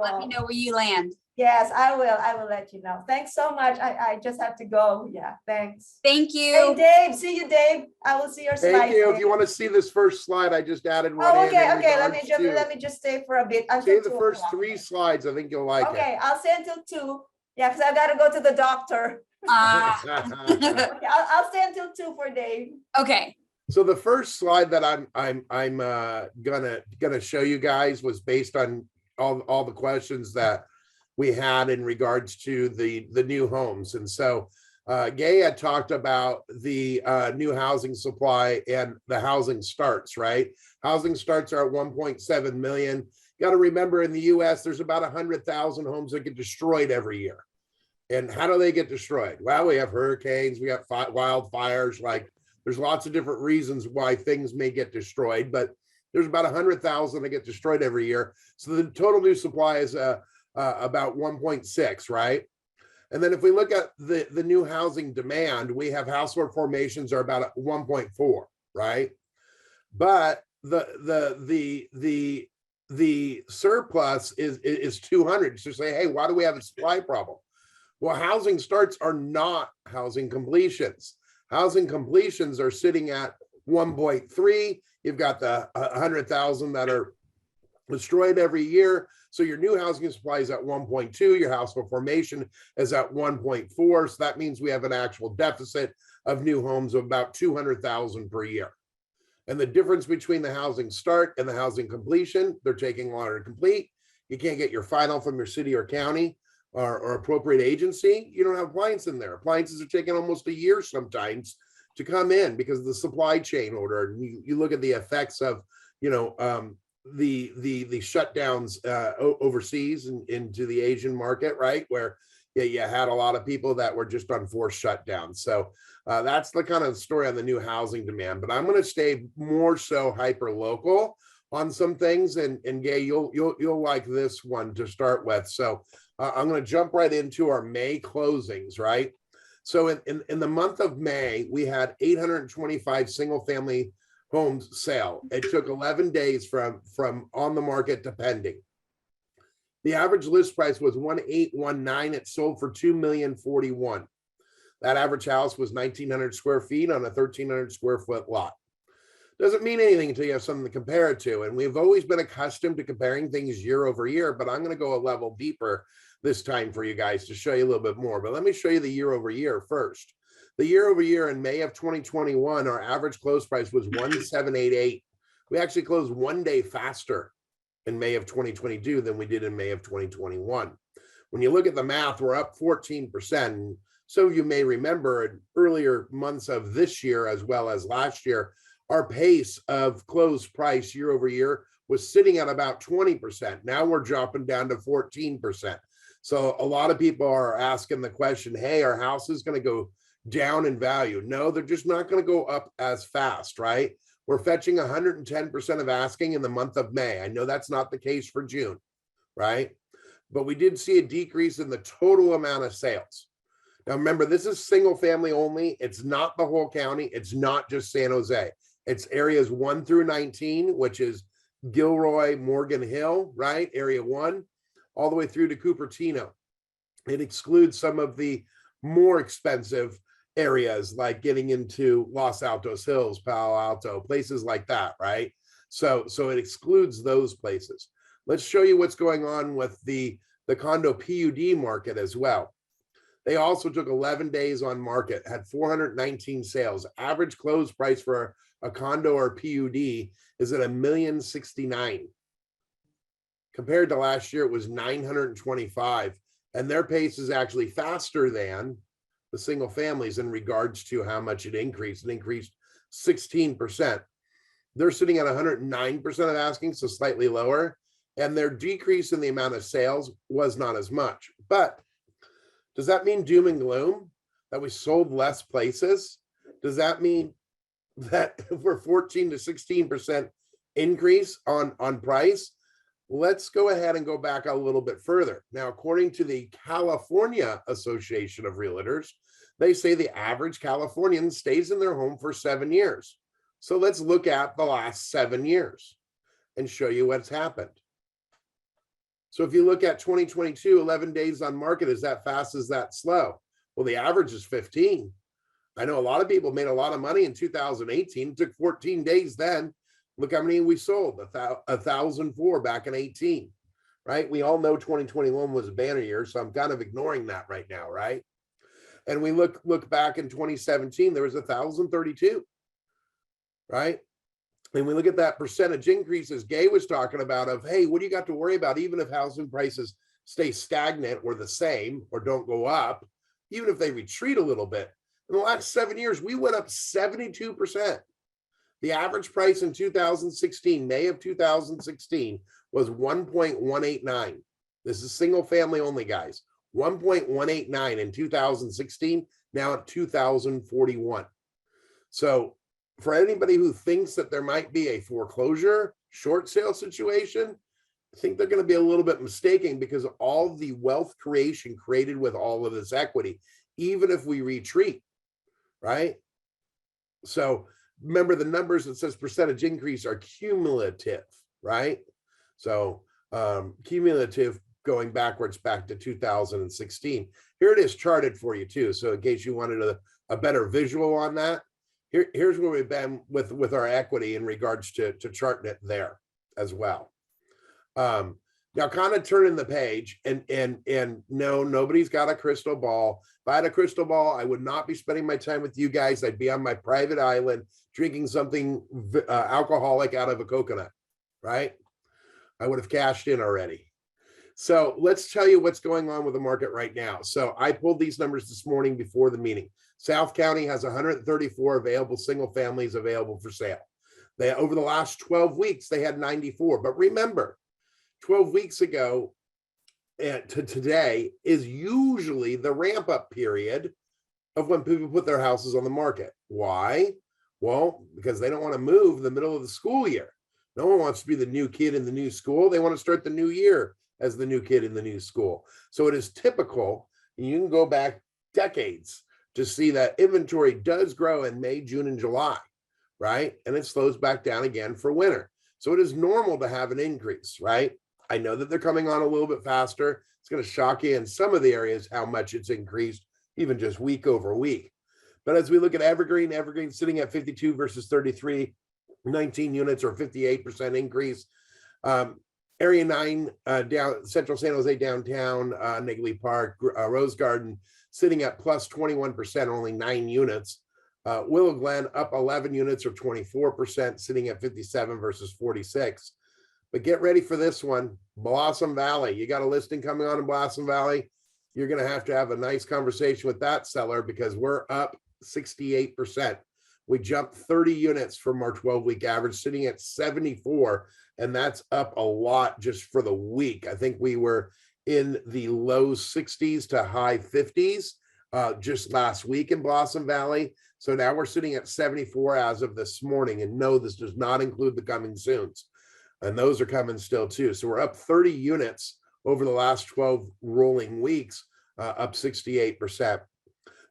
[SPEAKER 2] you land.
[SPEAKER 1] Yes, I will let you know. Thanks so much. I just have to go. Yeah, thanks.
[SPEAKER 2] Thank
[SPEAKER 1] Hey,
[SPEAKER 2] you.
[SPEAKER 1] Dave. See you, Dave. I will see your slides.
[SPEAKER 4] Thank you. If
[SPEAKER 1] Dave.
[SPEAKER 4] you want to see this first slide, I just added one
[SPEAKER 1] Oh,
[SPEAKER 4] in
[SPEAKER 1] okay.
[SPEAKER 4] in
[SPEAKER 1] Let
[SPEAKER 4] regards
[SPEAKER 1] me just stay for a bit.
[SPEAKER 4] See
[SPEAKER 1] Until
[SPEAKER 4] the
[SPEAKER 1] 2
[SPEAKER 4] first
[SPEAKER 1] o'clock.
[SPEAKER 4] 3 slides. I think you'll like
[SPEAKER 1] Okay, I'll stay until 2. Yeah, because I've got to go to the doctor.
[SPEAKER 4] it.
[SPEAKER 1] Okay, I'll stay until 2 for Dave.
[SPEAKER 2] Okay.
[SPEAKER 4] So the first slide that I'm gonna show you guys was based on all the questions that we had in regards to the new homes. And so Gay had talked about the new housing supply and the housing starts, right? Housing starts are at 1.7 million. You got to remember in the US, there's about 100,000 homes that get destroyed every year. And how do they get destroyed? Well, we have hurricanes, we have wildfires, like there's lots of different reasons why things may get destroyed, but there's about 100,000 that get destroyed every year. So the total new supply is about 1.6, right? And then if we look at the new housing demand, we have household formations are about 1.4, right? But the surplus is 200. So say, hey, why do we have a supply problem? Well, housing starts are not housing completions. Housing completions are sitting at 1.3. You've got the 100,000 that are destroyed every year. So your new housing supply is at 1.2. Your household formation is at 1.4. So that means we have an actual deficit of new homes of about 200,000 per year. And the difference between the housing start and the housing completion, they're taking longer to complete. You can't get your final from your city or county or appropriate agency. You don't have appliances in there. Appliances are taking almost a year sometimes to come in because of the supply chain order. And you look at the effects of, you know, the shutdowns overseas and into the Asian market, right? Where you had a lot of people that were just on forced shutdowns. So that's the kind of story on the new housing demand. But I'm going to stay more so hyper local on some things, and Gay, you'll like this one to start with. So I'm going to jump right into our May closings, right? So in the month of May, we had 825 single family homes sale. It took 11 days from on the market to pending. The average list price was 1,819. It sold for 2,041,000. That average house was 1,900 square feet on a 1,300 square foot lot. Doesn't mean anything until you have something to compare it to. And we've always been accustomed to comparing things year over year, but I'm going to go a level deeper this time for you guys to show you a little bit more. But let me show you the year over year first. The year over year in May of 2021, our average close price was 1,788. We actually closed 1 day faster in May of 2022 than we did in May of 2021. When you look at the math, we're up 14%. Some of you may remember in earlier months of this year, as well as last year, our pace of closed price year over year was sitting at about 20%. Now we're dropping down to 14%. So a lot of people are asking the question, hey, our house is going to go down in value. No, they're just not going to go up as fast, right? We're fetching 110% of asking in the month of May. I know that's not the case for June, right? But we did see a decrease in the total amount of sales. Now, remember, this is single family only. It's not the whole county. It's not just San Jose. It's areas 1 through 19, which is Gilroy, Morgan Hill, right? Area 1, all the way through to Cupertino. It excludes some of the more expensive areas like getting into Los Altos Hills, Palo Alto, places like that, right? So it excludes those places. Let's show you what's going on with the condo PUD market as well. They also took 11 days on market, had 419 sales. Average close price for a condo or PUD is at $1,069,000. Compared to last year, it was 925, and their pace is actually faster than the single families in regards to how much it increased. It increased 16%. They're sitting at 109% of asking, so slightly lower, and their decrease in the amount of sales was not as much. But does that mean doom and gloom that we sold less places? Does that mean that if we're 14 to 16% increase on price? Let's go ahead and go back a little bit further. Now, according to the California Association of Realtors, they say the average Californian stays in their home for 7 years. So let's look at the last 7 years and show you what's happened. So if you look at 2022, 11 days on market, is that fast? Is that slow? Well, the average is 15. I know a lot of people made a lot of money in 2018. It took 14 days then. Look how many we sold, 1,004 back in 18, right? We all know 2021 was a banner year, so I'm kind of ignoring that right now, right? And we look back in 2017, there was 1,032, right? And we look at that percentage increases Gay was talking about of, hey, what do you got to worry about? Even if housing prices stay stagnant or the same or don't go up, even if they retreat a little bit, in the last 7 years, we went up 72%. The average price in 2016, May of 2016, was 1.189. This is single family only, guys. 1.189 in 2016, now at 2041. So for anybody who thinks that there might be a foreclosure short sale situation, I think they're going to be a little bit mistaken, because all the wealth creation created with all of this equity, even if we retreat, right? So remember, the numbers that says percentage increase are cumulative, right? So cumulative going backwards back to 2016. Here it is charted for you too. So in case you wanted a better visual on that, here's where we've been with our equity in regards to charting it there as well. Now kind of turning the page, and no, nobody's got a crystal ball. If I had a crystal ball, I would not be spending my time with you guys. I'd be on my private island drinking something alcoholic out of a coconut, right? I would have cashed in already. So let's tell you what's going on with the market right now. So I pulled these numbers this morning before the meeting. South County has 134 available single families available for sale. They, over the last 12 weeks, they had 94. But remember, 12 weeks ago to today is usually the ramp up period of when people put their houses on the market. Why? Well, because they don't want to move in the middle of the school year. No one wants to be the new kid in the new school. They want to start the new year as the new kid in the new school. So it is typical, and you can go back decades to see that inventory does grow in May, June, and July, right? And it slows back down again for winter. So it is normal to have an increase, right? I know that they're coming on a little bit faster. It's going to shock you in some of the areas how much it's increased, even just week over week. But as we look at Evergreen sitting at 52 versus 33, 19 units or 58% increase. Area 9 down Central San Jose downtown, Niggly Park, Rose Garden sitting at plus 21%, only 9 units. Willow Glen up 11 units or 24%, sitting at 57 versus 46. But get ready for this one, Blossom Valley. You got a listing coming on in Blossom Valley. You're going to have a nice conversation with that seller, because we're up 68%. We jumped 30 units from our 12-week average, sitting at 74, and that's up a lot just for the week. I think we were in the low 60s to high 50s just last week in Blossom Valley. So now we're sitting at 74 as of this morning. And no, this does not include the coming soons. And those are coming still too. So we're up 30 units over the last 12 rolling weeks, up 68%.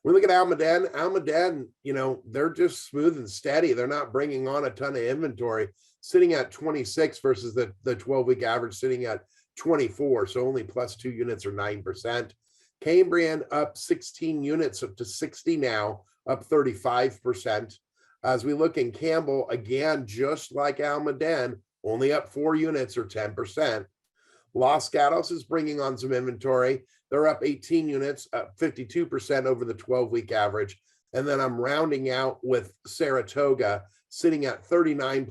[SPEAKER 4] We look at Almaden, you know, they're just smooth and steady. They're not bringing on a ton of inventory, sitting at 26 versus the 12-week average sitting at 24. So only plus 2 units or 9%. Cambrian up 16 units up to 60 now, up 35%. As we look in Campbell, again, just like Almaden, only up 4 units or 10%. Los Gatos is bringing on some inventory. They're up 18 units, up 52% over the 12-week average. And then I'm rounding out with Saratoga sitting at 39,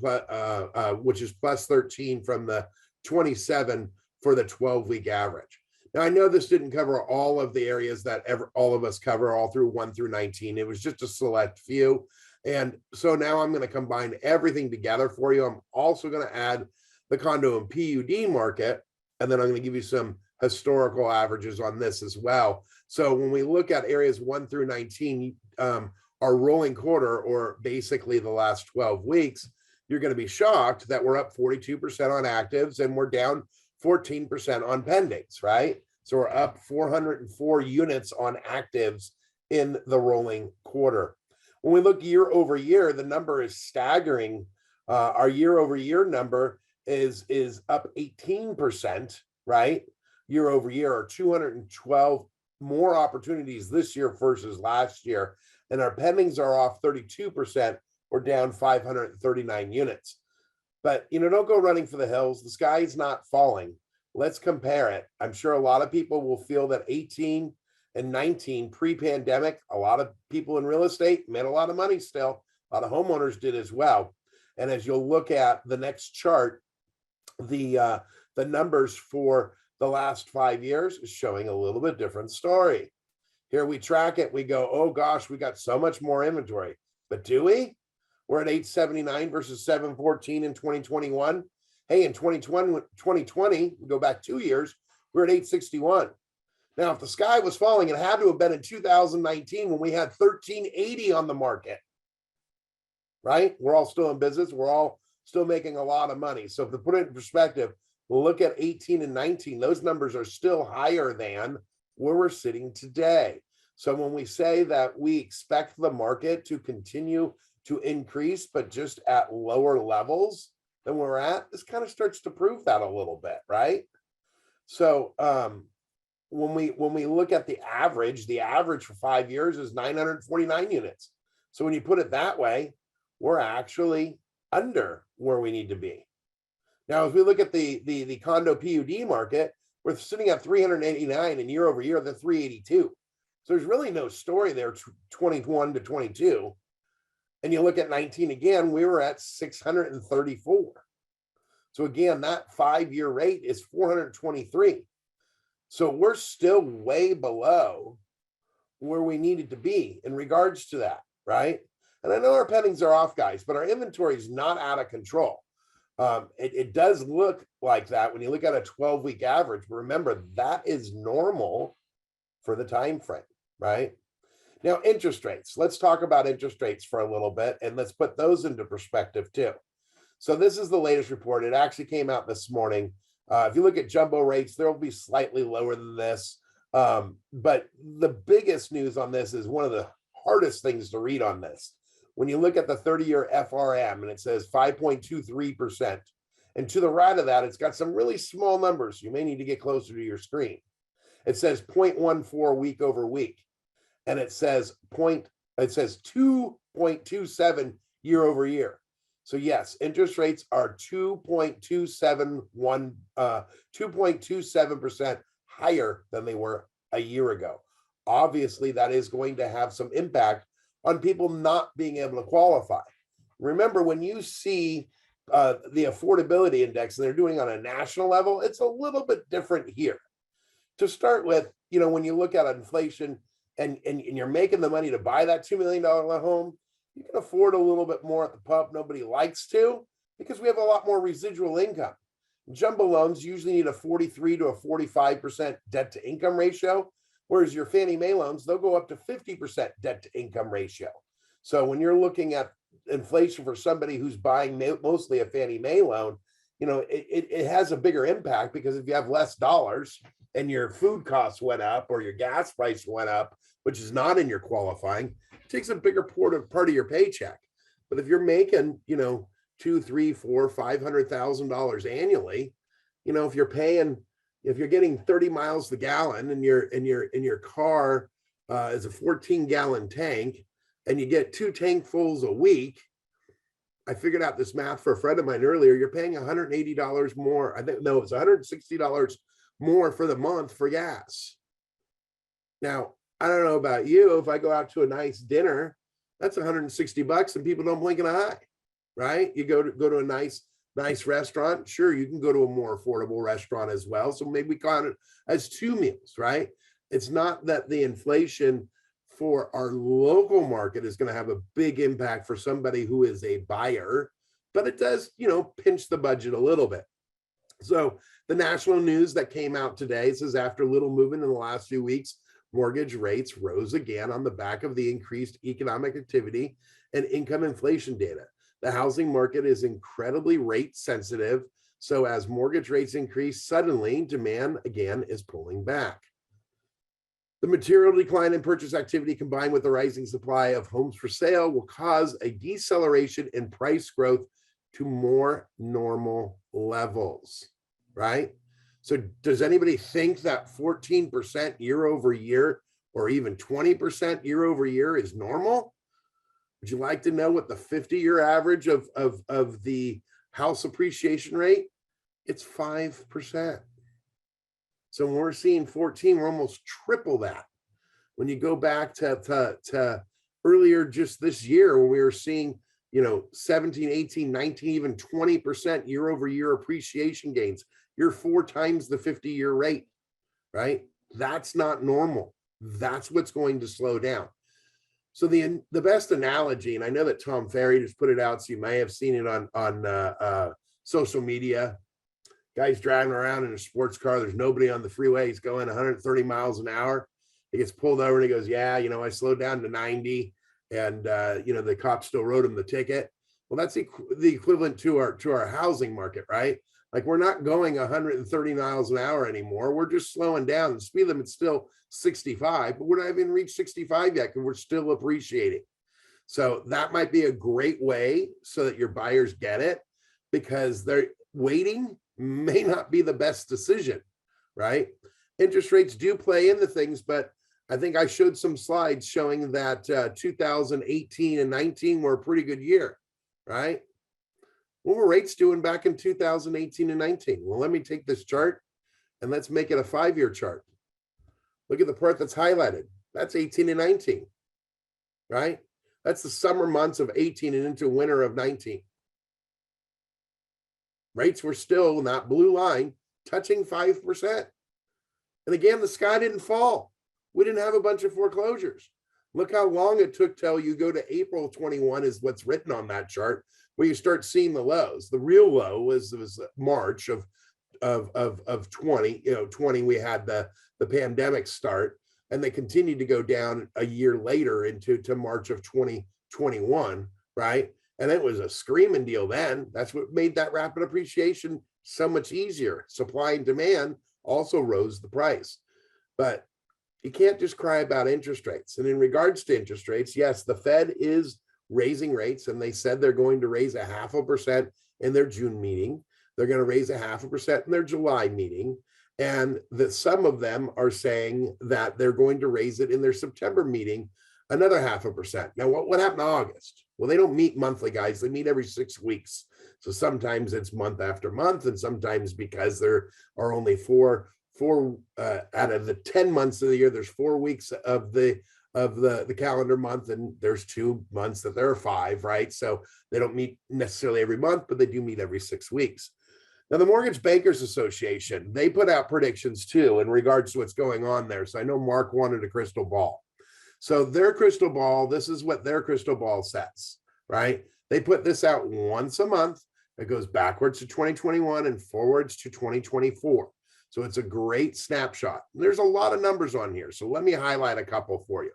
[SPEAKER 4] which is plus 13 from the 27 for the 12-week average. Now, I know this didn't cover all of the areas that all of us cover, all through 1 through 19. It was just a select few. And so now I'm going to combine everything together for you. I'm also going to add the condo and PUD market, and then I'm going to give you some historical averages on this as well. So when we look at areas 1 through 19, our rolling quarter, or basically the last 12 weeks, you're going to be shocked that we're up 42% on actives and we're down 14% on pendings, right? So we're up 404 units on actives in the rolling quarter. When we look year over year, the number is staggering. Our year over year number is up 18%, right? Year over year, or 212 more opportunities this year versus last year. And our pendings are off 32%, or down 539 units. But, you know, don't go running for the hills. The sky is not falling. Let's compare it. I'm sure a lot of people will feel that 18 and 19 pre-pandemic, a lot of people in real estate made a lot of money still. A lot of homeowners did as well. And as you'll look at the next chart, the numbers for the last 5 years is showing a little bit different story. Here we track it, we go, oh gosh, we got so much more inventory. But do we? We're at 879 versus 714 in 2021. Hey, in 2020, we go back 2 years, we're at 861. Now, if the sky was falling, it had to have been in 2019 when we had 1380 on the market, right? We're all still in business. We're all still making a lot of money. So to put it in perspective, we'll look at 18 and 19. Those numbers are still higher than where we're sitting today. So when we say that we expect the market to continue to increase, but just at lower levels than we're at, this kind of starts to prove that a little bit, right? So when we look at the average for 5 years is 949 units. So when you put it that way, we're actually under where we need to be. Now, as we look at the condo PUD market, we're sitting at 389, and year over year, they're 382. So there's really no story there, 21 to 22. And you look at 19 again, we were at 634. So again, that 5-year rate is 423. So we're still way below where we needed to be in regards to that, right? And I know our pendings are off, guys, but our inventory is not out of control. It does look like that when you look at a 12-week average, but remember, that is normal for the time frame, right? Now, interest rates. Let's talk about interest rates for a little bit, and let's put those into perspective too. So this is the latest report. It actually came out this morning. If you look at jumbo rates, they'll be slightly lower than this. But the biggest news on this is one of the hardest things to read on this. When you look at the 30-year FRM and it says 5.23%, and to the right of that, it's got some really small numbers. You may need to get closer to your screen. It says 0.14 week over week, and it says 2.27 year over year. So yes, interest rates are 2.27% higher than they were a year ago. Obviously, that is going to have some impact on people not being able to qualify. Remember, when you see the affordability index, and they're doing on a national level, it's a little bit different here. To start with, you know, when you look at inflation and you're making the money to buy that $2 million home, you can afford a little bit more at the pump. Nobody likes to, because we have a lot more residual income. Jumbo loans usually need a 43 to a 45% debt to income ratio, whereas your Fannie Mae loans, they'll go up to 50% debt to income ratio. So when you're looking at inflation for somebody who's buying mostly a Fannie Mae loan, you know, it has a bigger impact, because if you have less dollars and your food costs went up or your gas price went up, which is not in your qualifying, it takes a bigger part of your paycheck. But if you're making, you know, $200,000, $300,000, $400,000, $500,000 annually, you know, if you're getting 30 miles the gallon and your car is a 14-gallon tank, and you get 2 tankfuls a week, I figured out this math for a friend of mine earlier. You're paying $180 more. I think, no, it's $160 more for the month for gas. Now, I don't know about you. If I go out to a nice dinner, that's $160 and people don't blink an eye, right? You go to a nice restaurant. Sure, you can go to a more affordable restaurant as well. So maybe we count it as 2 meals, right? It's not that the inflation for our local market is going to have a big impact for somebody who is a buyer, but it does, you know, pinch the budget a little bit. So the national news that came out today says, after little movement in the last few weeks, mortgage rates rose again on the back of the increased economic activity and income inflation data. The housing market is incredibly rate sensitive. So as mortgage rates increase suddenly, demand again is pulling back. The material decline in purchase activity combined with the rising supply of homes for sale will cause a deceleration in price growth to more normal levels, right? So does anybody think that 14% year over year or even 20% year over year is normal? Would you like to know what the 50-year average of the house appreciation rate? It's 5%. So when we're seeing 14, we're almost triple that. When you go back to earlier just this year, when we were seeing, you know, 17, 18, 19, even 20% year over year appreciation gains, you're 4 times the 50-year rate, right? That's not normal. That's what's going to slow down. So the best analogy, and I know that Tom Ferry just put it out, so you may have seen it on social media. Guy's driving around in a sports car. There's nobody on the freeway. He's going 130 miles an hour. He gets pulled over and he goes, yeah, I slowed down to 90 and, the cop still wrote him the ticket. Well, that's the equivalent to our housing market, right? Like we're not going 130 miles an hour anymore. We're just slowing down. The speed limit's still 65, but we're not even reached 65 yet because we're still appreciating. So that might be a great way so that your buyers get it, because they're waiting may not be the best decision, right? Interest rates do play into things, but I think I showed some slides showing that 2018 and 19 were a pretty good year, right? What were rates doing back in 2018 and 19? Well, let me take this chart and let's make it a 5-year chart. Look at the part that's highlighted. That's 18 and 19, right? That's the summer months of 18 and into winter of 19. Rates were still in that blue line touching 5%. And again, the sky didn't fall. We didn't have a bunch of foreclosures. Look how long it took till you go to April 21 is what's written on that chart, where you start seeing the lows. The real low was March of 20. 20 we had the pandemic start, and they continued to go down a year later into March of 2021, right? And it was a screaming deal then. That's what made that rapid appreciation so much easier. Supply and demand also rose the price. But you can't just cry about interest rates. And in regards to interest rates, yes, the Fed is raising rates, and they said they're going to raise 0.5% in their June meeting. They're going to raise 0.5% in their July meeting. And that some of them are saying that they're going to raise it in their September meeting, another 0.5%. Now, what happened to August? Well, they don't meet monthly, guys. They meet every 6 weeks. So sometimes it's month after month, and sometimes because there are only four out of the 10 months of the year, there's 4 weeks of the calendar month, and there's 2 months that there are 5, right? So they don't meet necessarily every month, but they do meet every 6 weeks. Now, the Mortgage Bankers Association, they put out predictions too in regards to what's going on there. So I know Mark wanted a crystal ball. So their crystal ball, this is what their crystal ball says, right? They put this out once a month. It goes backwards to 2021 and forwards to 2024. So it's a great snapshot. There's a lot of numbers on here. So let me highlight a couple for you.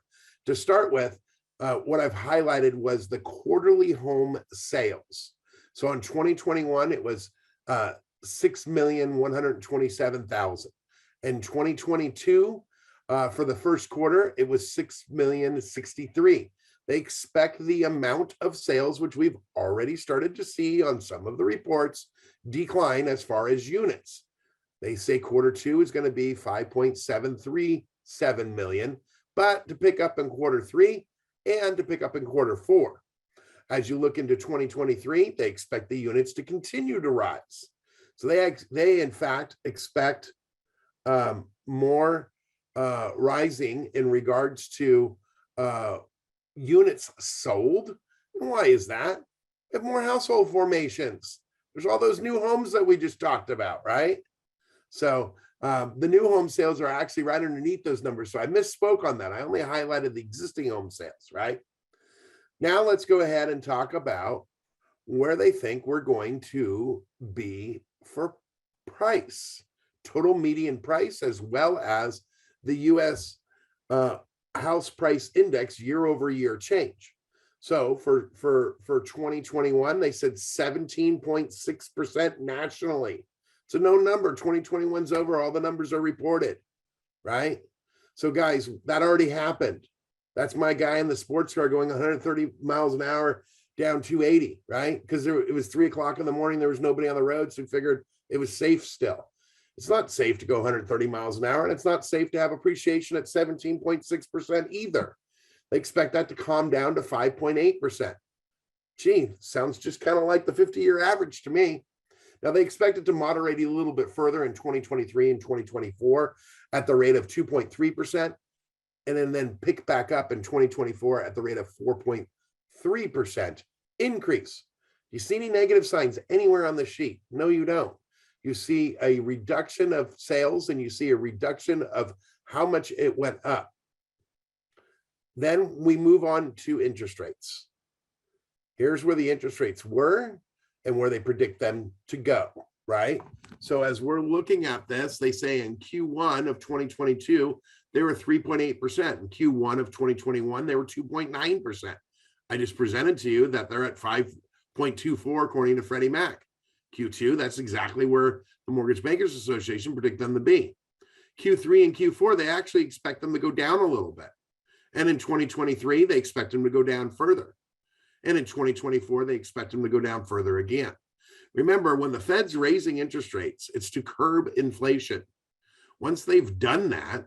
[SPEAKER 4] To start with, what I've highlighted was the quarterly home sales. So in 2021, it was 6,127,000. In 2022, for the first quarter, it was 6,063,000. They expect the amount of sales, which we've already started to see on some of the reports, decline as far as units. They say quarter 2 is going to be 5.737 million, but to pick up in quarter 3 and to pick up in quarter 4. As you look into 2023, they expect the units to continue to rise. So they in fact expect more rising in regards to units sold. And why is that? They have more household formations. There's all those new homes that we just talked about, right? So the new home sales are actually right underneath those numbers. So I misspoke on that. I only highlighted the existing home sales, right? Now let's go ahead and talk about where they think we're going to be for price, total median price, as well as the US house price index year over year change. So for 2021, they said 17.6% nationally. It's a known number. 2021's over. All the numbers are reported, right? So guys, that already happened. That's my guy in the sports car going 130 miles an hour down 280, right? Because it was 3 o'clock in the morning. There was nobody on the road, so we figured it was safe still. It's not safe to go 130 miles an hour, and it's not safe to have appreciation at 17.6% either. They expect that to calm down to 5.8%. Gee, sounds just kind of like the 50-year average to me. Now, they expect it to moderate a little bit further in 2023 and 2024 at the rate of 2.3%, and then pick back up in 2024 at the rate of 4.3% increase. You see any negative signs anywhere on the sheet? No, you don't. You see a reduction of sales, and you see a reduction of how much it went up. Then we move on to interest rates. Here's where the interest rates were and where they predict them to go, right? So as we're looking at this, they say in Q1 of 2022, they were 3.8%. In Q1 of 2021, they were 2.9%. I just presented to you that they're at 5.24 according to Freddie Mac. Q2, that's exactly where the Mortgage Bankers Association predict them to be. Q3 and Q4, they actually expect them to go down a little bit. And in 2023, they expect them to go down further. And in 2024, they expect them to go down further again. Remember, when the Fed's raising interest rates, it's to curb inflation. Once they've done that,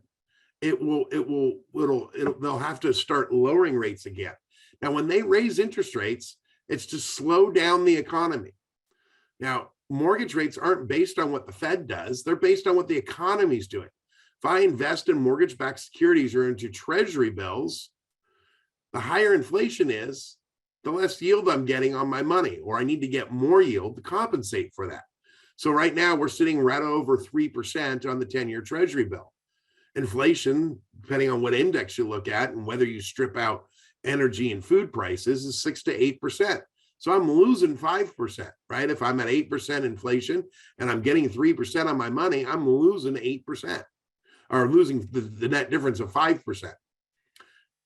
[SPEAKER 4] they'll have to start lowering rates again. Now, when they raise interest rates, it's to slow down the economy. Now, mortgage rates aren't based on what the Fed does. They're based on what the economy's doing. If I invest in mortgage-backed securities or into treasury bills, the higher inflation is, the less yield I'm getting on my money, or I need to get more yield to compensate for that. So right now we're sitting right over 3% on the 10-year treasury bill. Inflation, depending on what index you look at and whether you strip out energy and food prices, is 6 to 8%. So I'm losing 5%, right? If I'm at 8% inflation and I'm getting 3% on my money, I'm losing 8%, or losing the net difference of 5%.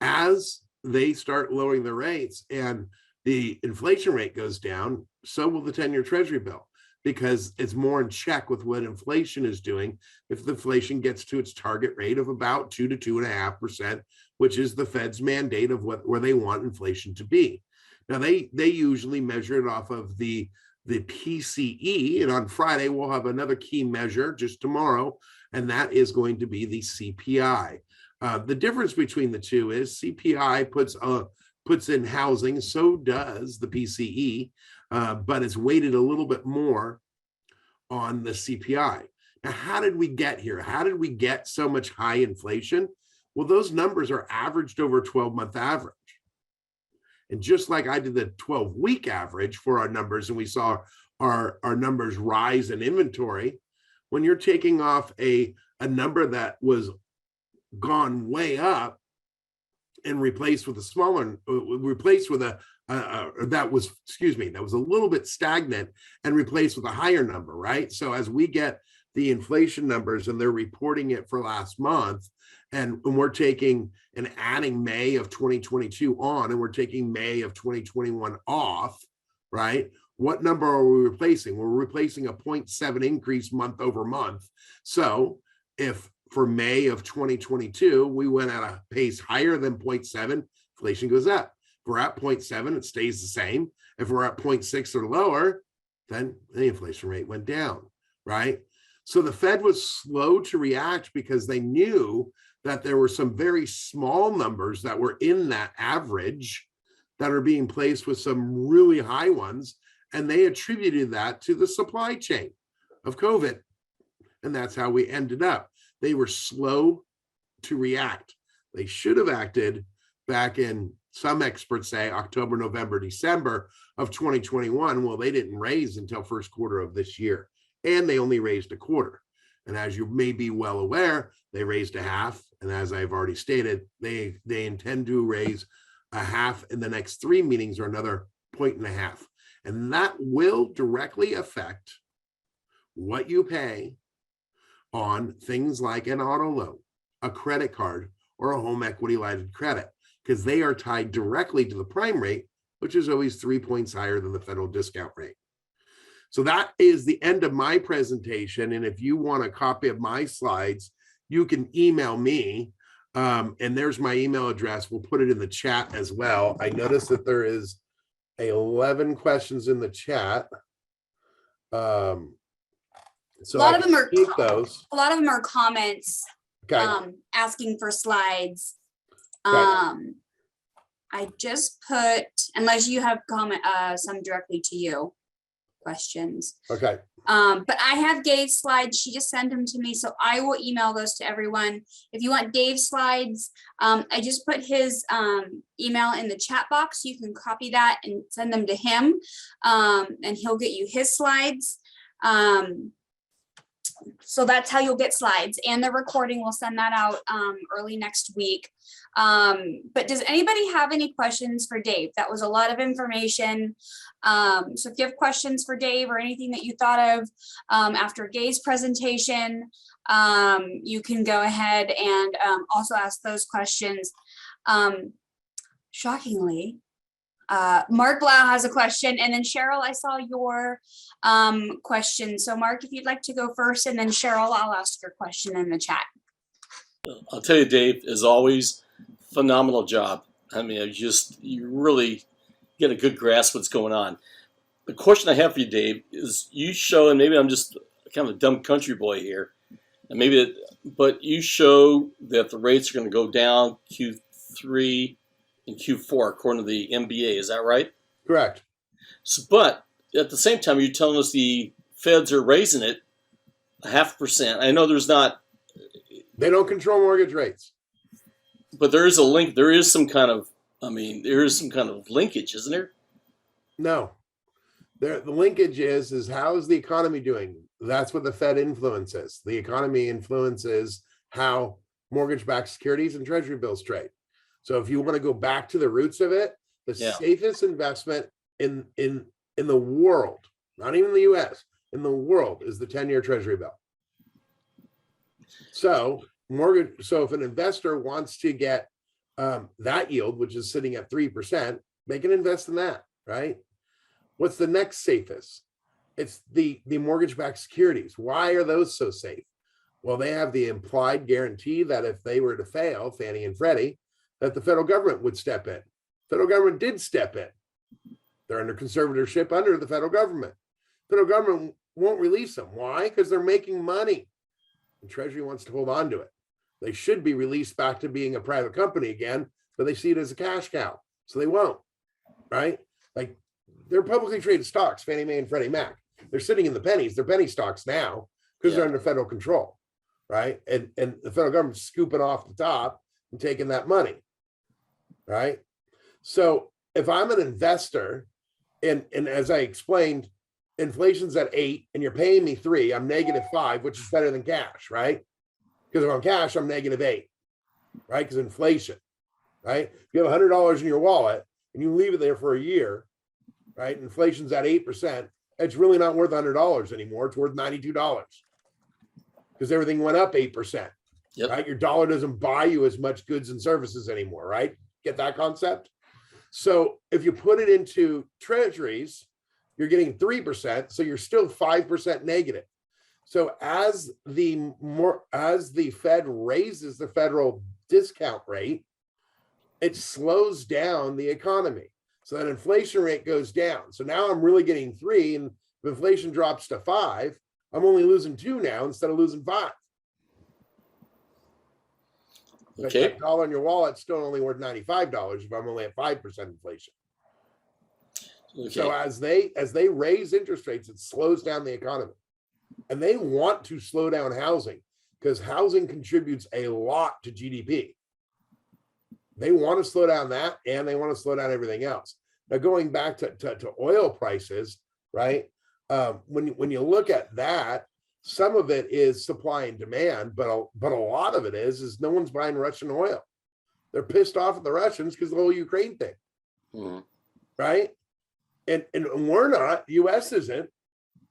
[SPEAKER 4] As they start lowering the rates and the inflation rate goes down, so will the 10-year treasury bill, because it's more in check with what inflation is doing. If the inflation gets to its target rate of about 2 to 2.5%, which is the Fed's mandate of where they want inflation to be. Now they usually measure it off of the PCE, and on Friday we'll have another key measure just tomorrow, and that is going to be the CPI. The difference between the two is CPI puts in housing, so does the PCE, but it's weighted a little bit more on the CPI. Now, how did we get here? How did we get so much high inflation? Well, those numbers are averaged over a 12-month average. And just like I did the 12-week average for our numbers, and we saw our numbers rise in inventory, when you're taking off a number that was gone way up and replaced with a smaller, replaced with that was a little bit stagnant and replaced with a higher number, right? So as we get the inflation numbers and they're reporting it for last month, and we're taking and adding May of 2022 on, and we're taking May of 2021 off, right? What number are we replacing? We're replacing a 0.7 increase month over month. So if for May of 2022, we went at a pace higher than 0.7, inflation goes up. If we're at 0.7, it stays the same. If we're at 0.6 or lower, then the inflation rate went down, right? So the Fed was slow to react because they knew that there were some very small numbers that were in that average that are being placed with some really high ones. And they attributed that to the supply chain of COVID. And that's how we ended up. They were slow to react. They should have acted back in, some experts say, October, November, December of 2021. Well, they didn't raise until first quarter of this year, and they only raised a quarter. And as you may be well aware, they raised a half. And as I've already stated, they intend to raise a half in the next 3 meetings, or another 1.5. And that will directly affect what you pay on things like an auto loan, a credit card, or a home equity line of credit, because they are tied directly to the prime rate, which is always 3 points higher than the federal discount rate. So that is the end of my presentation. And if you want a copy of my slides, you can email me. And there's my email address. We'll put it in the chat as well. I noticed that there is 11 questions in the chat. So
[SPEAKER 2] A lot of them are
[SPEAKER 4] keep those.
[SPEAKER 2] A lot of them are comments,
[SPEAKER 4] Okay.
[SPEAKER 2] asking for slides.
[SPEAKER 4] Okay.
[SPEAKER 2] I just put, unless you have comment, some directly to you, questions.
[SPEAKER 4] Okay.
[SPEAKER 2] But I have Dave's slides. She just sent them to me, so I will email those to everyone. If you want Dave's slides, I just put his email in the chat box. You can copy that and send them to him, and he'll get you his slides. So that's how you'll get slides, and the recording, we'll send that out early next week. But does anybody have any questions for Dave? That was a lot of information. So if you have questions for Dave or anything that you thought of after Gay's presentation, you can go ahead and also ask those questions. Shockingly, Mark Blau has a question, and then Cheryl, I saw your question. So Mark, if you'd like to go first, and then Cheryl, I'll ask your question in the chat.
[SPEAKER 5] I'll tell you, Dave, as always, phenomenal job. I mean, you really get a good grasp of what's going on. The question I have for you, Dave, is you show, and maybe I'm just kind of a dumb country boy here, and but you show that the rates are going to go down Q3 and Q4 according to the MBA. Is that right?
[SPEAKER 4] Correct.
[SPEAKER 5] So, but at the same time, you're telling us the feds are raising it 0.5%. I know there's not.
[SPEAKER 4] They don't control mortgage rates.
[SPEAKER 5] But there is a link. There is some kind of. I mean, there is some kind of linkage, isn't there?
[SPEAKER 4] No. The linkage is how is the economy doing? That's what the Fed influences. The economy influences how mortgage-backed securities and treasury bills trade. So if you want to go back to the roots of it, the safest investment in the world, not even the US, in the world, is the 10-year treasury bill. So if an investor wants to get that yield, which is sitting at 3%, they can invest in that, right? What's the next safest? It's the mortgage-backed securities. Why are those so safe? Well, they have the implied guarantee that if they were to fail, Fannie and Freddie, that the federal government would step in. Federal government did step in. They're under conservatorship under the federal government. Federal government won't release them. Why? Because they're making money. And Treasury wants to hold on to it. They should be released back to being a private company again, but they see it as a cash cow. So they won't, right? Like they're publicly traded stocks, Fannie Mae and Freddie Mac. They're sitting in the pennies. They're penny stocks now because they're under federal control, right? And the federal government's scooping off the top and taking that money, right? So if I'm an investor, and as I explained, inflation's at 8 and you're paying me 3, I'm -5, which is better than cash, right? Because if I'm cash, I'm -8, right? Because inflation, right? If you have $100 in your wallet and you leave it there for a year, right? Inflation's at 8%. It's really not worth $100 anymore. It's worth $92 because everything went up 8%, right? Your dollar doesn't buy you as much goods and services anymore, right? Get that concept? So if you put it into treasuries, you're getting 3%. So you're still 5% negative. So as the Fed raises the federal discount rate, it slows down the economy. So that inflation rate goes down. So now I'm really getting 3, and if inflation drops to 5, I'm only losing 2 now instead of losing 5. But that dollar in your wallet's still only worth $95 if I'm only at 5% inflation. Okay. So as they raise interest rates, it slows down the economy. And they want to slow down housing because housing contributes a lot to GDP. They want to slow down that, and they want to slow down everything else. Now, going back to oil prices, right? When you look at that, some of it is supply and demand, but a lot of it is no one's buying Russian oil. They're pissed off at the Russians because the whole Ukraine thing, right? And we're not. U.S. isn't.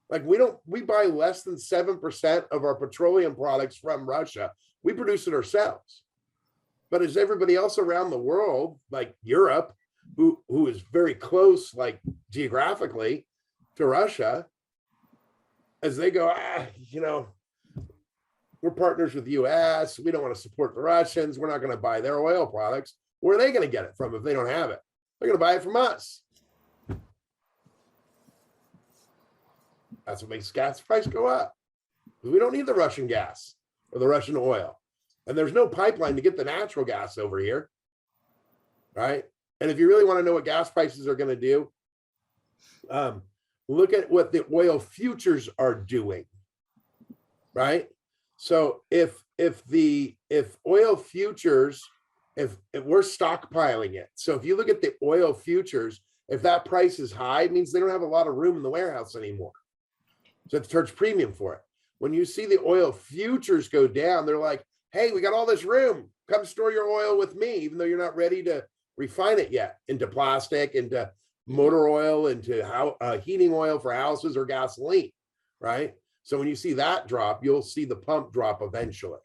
[SPEAKER 4] Like we buy less than 7% of our petroleum products from Russia. We produce it ourselves. But as everybody else around the world, like Europe, who is very close, like geographically, to Russia, as they go, we're partners with the US. We don't want to support the Russians. We're not going to buy their oil products. Where are they going to get it from if they don't have it? They're going to buy it from us. That's what makes gas price go up. We don't need the Russian gas or the Russian oil. And there's no pipeline to get the natural gas over here, right? And if you really want to know what gas prices are going to do, look at what the oil futures are doing, right? So if oil futures, if we're stockpiling it, so if you look at the oil futures, if that price is high, it means they don't have a lot of room in the warehouse anymore. So it's charge premium for it. When you see the oil futures go down, they're like, hey, we got all this room. Come store your oil with me, even though you're not ready to refine it yet into plastic, into motor oil, into heating oil for houses or gasoline, right? So when you see that drop, you'll see the pump drop eventually.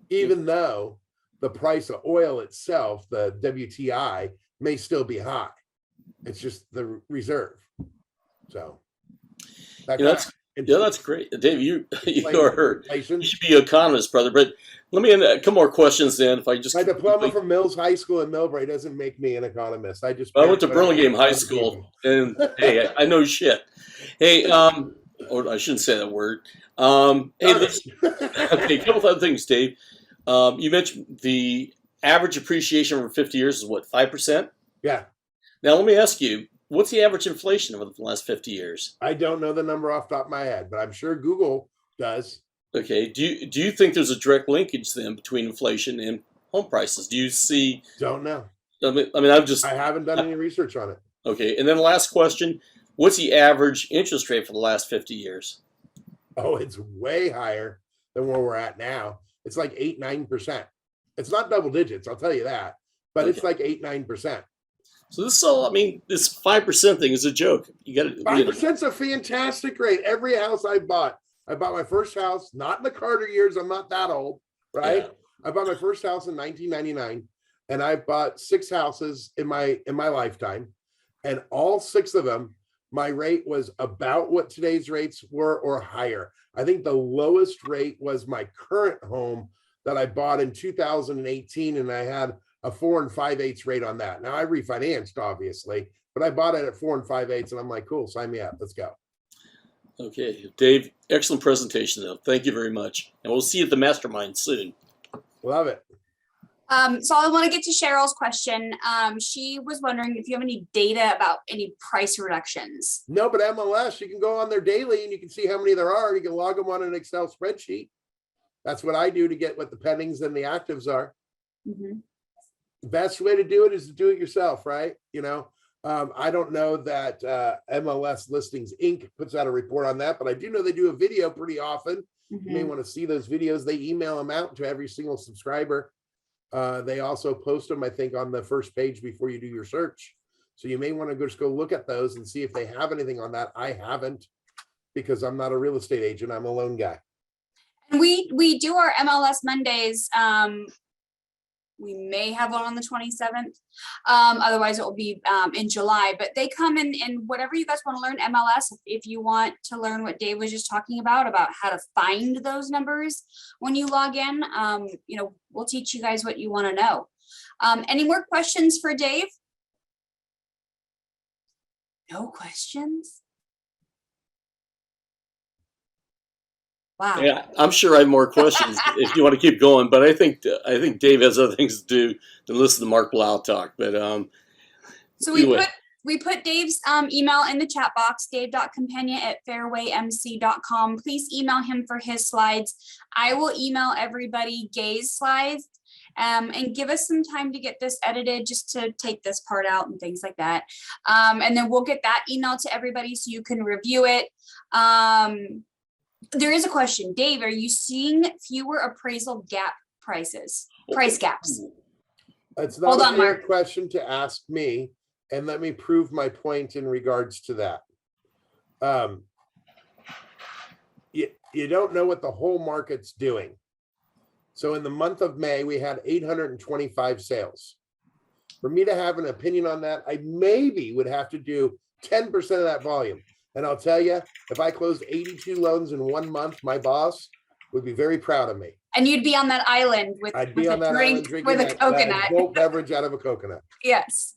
[SPEAKER 4] Even though the price of oil itself, the WTI, may still be high. It's just the reserve. So
[SPEAKER 5] that's great, Dave. You are
[SPEAKER 4] inflation.
[SPEAKER 5] you should be an economist, brother. But let me end a couple more questions then. If I just
[SPEAKER 4] My diploma from Mills High School in Millbrae doesn't make me an economist. I
[SPEAKER 5] went to Burlingame High School, and hey, I know shit. Hey, or I shouldn't say that word. Hey, okay, a couple other things, Dave. You mentioned the average appreciation over 50 years is what, 5%?
[SPEAKER 4] Yeah.
[SPEAKER 5] Now let me ask you, what's the average inflation over the last 50 years?
[SPEAKER 4] I don't know the number off the top of my head, but I'm sure Google does.
[SPEAKER 5] Okay. Do you think there's a direct linkage then between inflation and home prices? Do you see?
[SPEAKER 4] Don't know.
[SPEAKER 5] I mean,
[SPEAKER 4] I haven't done any research on it.
[SPEAKER 5] Okay. And then last question, what's the average interest rate for the last 50 years?
[SPEAKER 4] Oh, it's way higher than where we're at now. It's like 8-9%. It's not double digits, I'll tell you that, but it's like 8-9%.
[SPEAKER 5] So this all, I mean, this 5% thing is a joke. You got to
[SPEAKER 4] 5% is a fantastic rate. Every house I bought my first house, not in the Carter years. I'm not that old, right?
[SPEAKER 5] Yeah.
[SPEAKER 4] I bought my first house in 1999, and I've bought 6 houses in my lifetime, and all 6 of them, my rate was about what today's rates were or higher. I think the lowest rate was my current home that I bought in 2018, and I had a 4 5/8 rate on that. Now I refinanced, obviously, but I bought it at 4 5/8, and I'm like, cool, sign me up, let's go.
[SPEAKER 5] Okay, Dave, excellent presentation though. Thank you very much, and we'll see you at the mastermind soon.
[SPEAKER 4] Love it.
[SPEAKER 2] So I want to get to Cheryl's question. She was wondering if you have any data about any price reductions.
[SPEAKER 4] No, but MLS, you can go on there daily and you can see how many there are. You can log them on an Excel spreadsheet. That's what I do to get what the pendings and the actives are.
[SPEAKER 2] Mm-hmm.
[SPEAKER 4] The best way to do it is to do it yourself, right? I don't know that MLS Listings Inc. puts out a report on that, but I do know they do a video pretty often.
[SPEAKER 2] Mm-hmm.
[SPEAKER 4] You may want to see those videos. They email them out to every single subscriber. They also post them, I think, on the first page before you do your search. So you may want to just go look at those and see if they have anything on that. I haven't, because I'm not a real estate agent. I'm a loan guy.
[SPEAKER 2] And we do our MLS Mondays. We may have one on the 27th. Otherwise it will be in July, but they come in whatever you guys want to learn MLS. If you want to learn what Dave was just talking about how to find those numbers when you log in, we'll teach you guys what you want to know. Any more questions for Dave? No questions? Wow.
[SPEAKER 5] Yeah, I'm sure I have more questions if you want to keep going, but I think Dave has other things to do than listen to Mark Blau talk. But
[SPEAKER 2] so we put Dave's email in the chat box, dave.companion@fairwaymc.com. Please email him for his slides. I will email everybody Gay's slides, and give us some time to get this edited, just to take this part out and things like that. And then we'll get that email to everybody so you can review it. There is a question, Dave, are you seeing fewer appraisal price gaps?
[SPEAKER 4] It's not
[SPEAKER 2] Hold
[SPEAKER 4] a
[SPEAKER 2] on,
[SPEAKER 4] fair
[SPEAKER 2] Mark.
[SPEAKER 4] question to ask me, and let me prove my point in regards to that. You don't know what the whole market's doing. So in the month of May, we had 825 sales. For me to have an opinion on that, I maybe would have to do 10% of that volume. And I'll tell you, if I closed 82 loans in 1 month, my boss would be very proud of me.
[SPEAKER 2] And you'd be on that island with
[SPEAKER 4] I'd be
[SPEAKER 2] a
[SPEAKER 4] on that
[SPEAKER 2] drink
[SPEAKER 4] island drinking
[SPEAKER 2] with a coconut.
[SPEAKER 4] adult beverage out of a coconut.
[SPEAKER 2] Yes.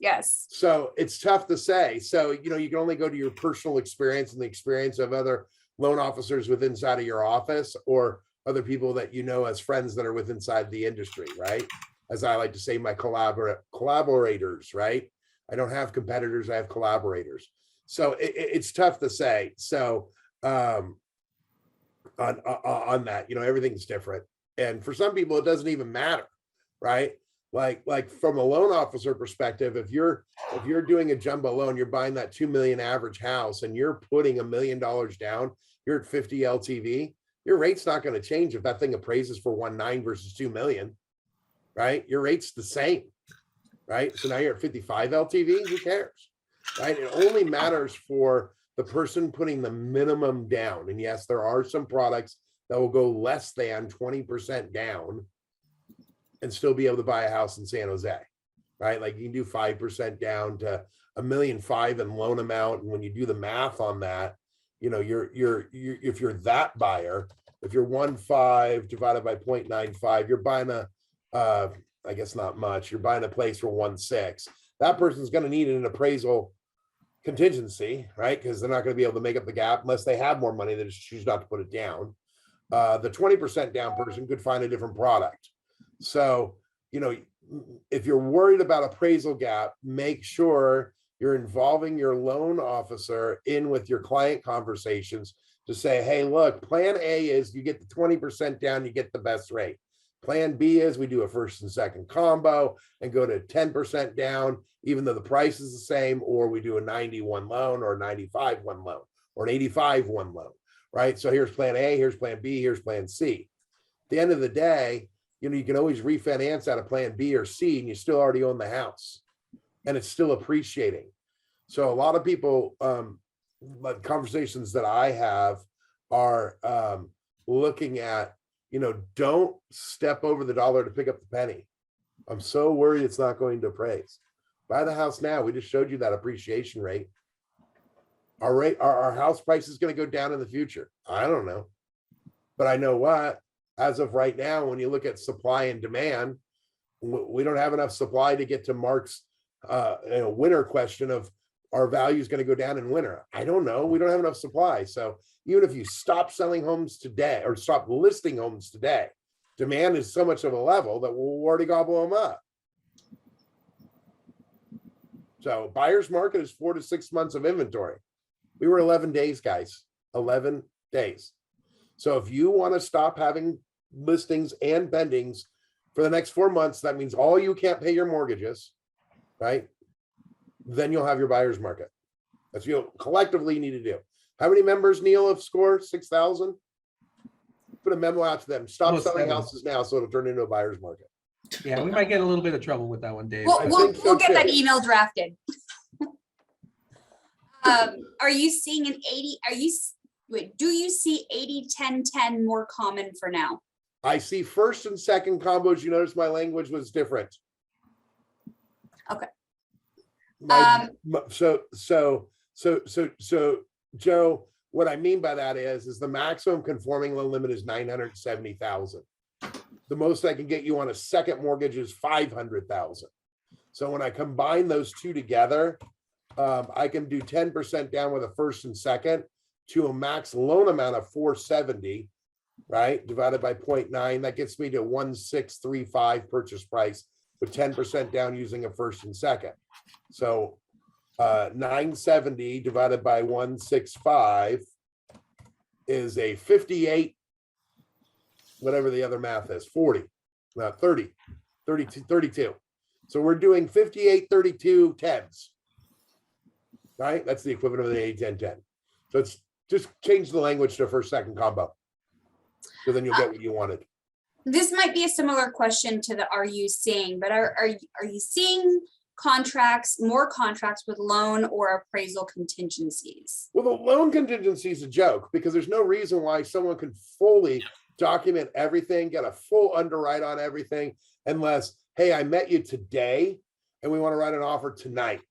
[SPEAKER 4] So it's tough to say. So, you can only go to your personal experience and the experience of other loan officers within inside of your office, or other people that you know as friends that are within inside the industry, right? As I like to say, my collaborators, right? I don't have competitors, I have collaborators. So it's tough to say. So on that, everything's different. And for some people, it doesn't even matter, right? Like from a loan officer perspective, if you're doing a jumbo loan, you're buying that 2 million average house and you're putting $1 million down, you're at 50 LTV, your rate's not going to change if that thing appraises for 1.9 versus 2 million, right? Your rate's the same, right? So now you're at 55 LTV, who cares, right? It only matters for the person putting the minimum down. And yes, there are some products that will go less than 20% down and still be able to buy a house in San Jose, right? Like you can do 5% down to $1.5 million in loan amount. And when you do the math on that, you know, you're if you're that buyer, if you're 1.5 divided by 0.95, you're buying I guess not much. You're buying a place for 1.6. That person's going to need an appraisal contingency, right? Because they're not going to be able to make up the gap unless they have more money. They just choose not to put it down. The 20% down person could find a different product. So, you know, if you're worried about appraisal gap, make sure you're involving your loan officer in with your client conversations to say, hey, look, plan A is you get the 20% down, you get the best rate. Plan B is we do a first and second combo and go to 10% down, even though the price is the same, or we do a 91 loan or a 95 one loan or an 85 one loan, right? So here's plan A, here's plan B, here's plan C. At the end of the day, you know, you can always refinance out of plan B or C and you still already own the house and it's still appreciating. So a lot of people, like conversations that I have are looking at, you know, don't step over the dollar to pick up the penny. I'm so worried it's not going to appraise. Buy the house now. We just showed you that appreciation rate. Our house price is going to go down in the future. I don't know. But I know what, as of right now, when you look at supply and demand, we don't have enough supply to get to Mark's winter question of our value is going to go down in winter. I don't know. We don't have enough supply. So even if you stop selling homes today or stop listing homes today, demand is so much of a level that we'll already gobble them up. So buyer's market is 4 to 6 months of inventory. We were 11 days, guys, 11 days. So if you want to stop having listings and bendings for the next 4 months, that means all you can't pay your mortgages, right? Then you'll have your buyer's market. That's what you collectively need to do. How many members, Neil, of SCORE? 6,000? Put a memo out to them. Stop selling houses now so it'll turn into a buyer's market.
[SPEAKER 8] Yeah, we might get a little bit of trouble with that one, Dave.
[SPEAKER 2] We'll get that
[SPEAKER 4] too.
[SPEAKER 2] email drafted. Are you seeing an 80? Do you see 80-10-10 more common for now?
[SPEAKER 4] I see first and second combos. You notice my language was different.
[SPEAKER 2] Okay.
[SPEAKER 4] So Joe, what I mean by that is the maximum conforming loan limit is 970,000. The most I can get you on a second mortgage is 500,000. So when I combine those two together, I can do 10% down with a first and second to a max loan amount of 470, right? Divided by 0.9, that gets me to 1,635 purchase price with 10% down using a first and second. So 970 divided by 165 is a 58, whatever the other math is, 40, 32. So we're doing 58, 32 tens, right? That's the equivalent of the 8-10-10. So it's just change the language to first, second combo. So then you'll get what you wanted.
[SPEAKER 2] This might be a similar question to the are you seeing, but are you seeing more contracts with loan or appraisal contingencies?
[SPEAKER 4] Well, the loan contingency is a joke because there's no reason why someone can fully document everything, get a full underwrite on everything, unless, hey, I met you today and we want to write an offer tonight.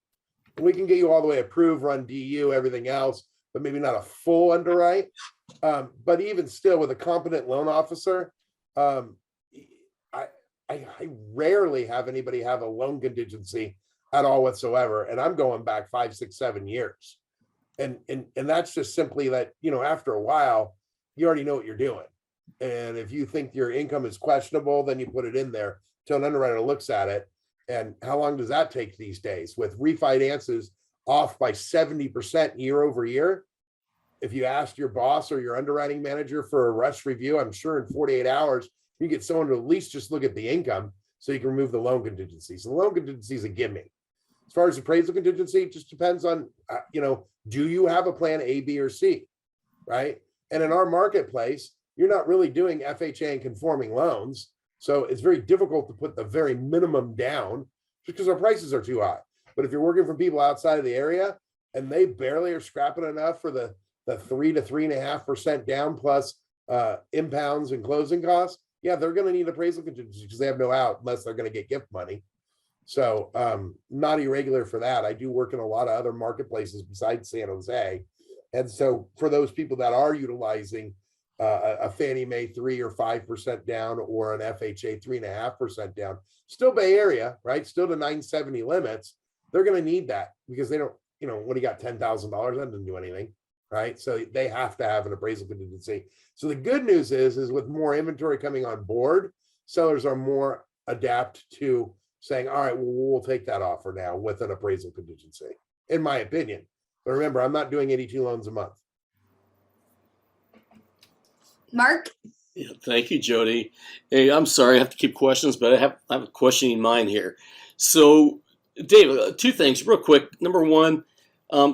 [SPEAKER 4] And we can get you all the way approved, run DU, everything else, but maybe not a full underwrite. But even still, with a competent loan officer, I rarely have anybody have a loan contingency at all whatsoever. And I'm going back 5, 6, 7 years. And that's just simply that, you know, after a while, you already know what you're doing. And if you think your income is questionable, then you put it in there till an underwriter looks at it. And how long does that take these days? With refinances off by 70% year over year, if you asked your boss or your underwriting manager for a rush review, I'm sure in 48 hours, you get someone to at least just look at the income, so you can remove the loan contingency. So the loan contingency is a gimme. As far as appraisal contingency, it just depends on, do you have a plan A, B, or C, right? And in our marketplace, you're not really doing FHA and conforming loans. So it's very difficult to put the very minimum down because our prices are too high. But if you're working for people outside of the area and they barely are scrapping enough for the 3 to 3.5% down plus impounds and closing costs, yeah, they're going to need appraisal contingency because they have no out unless they're going to get gift money. So not irregular for that. I do work in a lot of other marketplaces besides San Jose. And so for those people that are utilizing a Fannie Mae 3 or 5% down or an FHA 3.5% down, still Bay Area, right? Still to 970 limits, they're going to need that because they don't, when you got $10,000, that doesn't do anything, right? So they have to have an appraisal contingency. So the good news is with more inventory coming on board, sellers are more adapt to saying, all right, well, we'll take that offer now with an appraisal contingency, in my opinion. But remember, I'm not doing 82 loans a month.
[SPEAKER 2] Mark?
[SPEAKER 5] Yeah, thank you, Jody. Hey, I'm sorry I have to keep questions, but I have a question in mind here. So, Dave, two things real quick. Number one,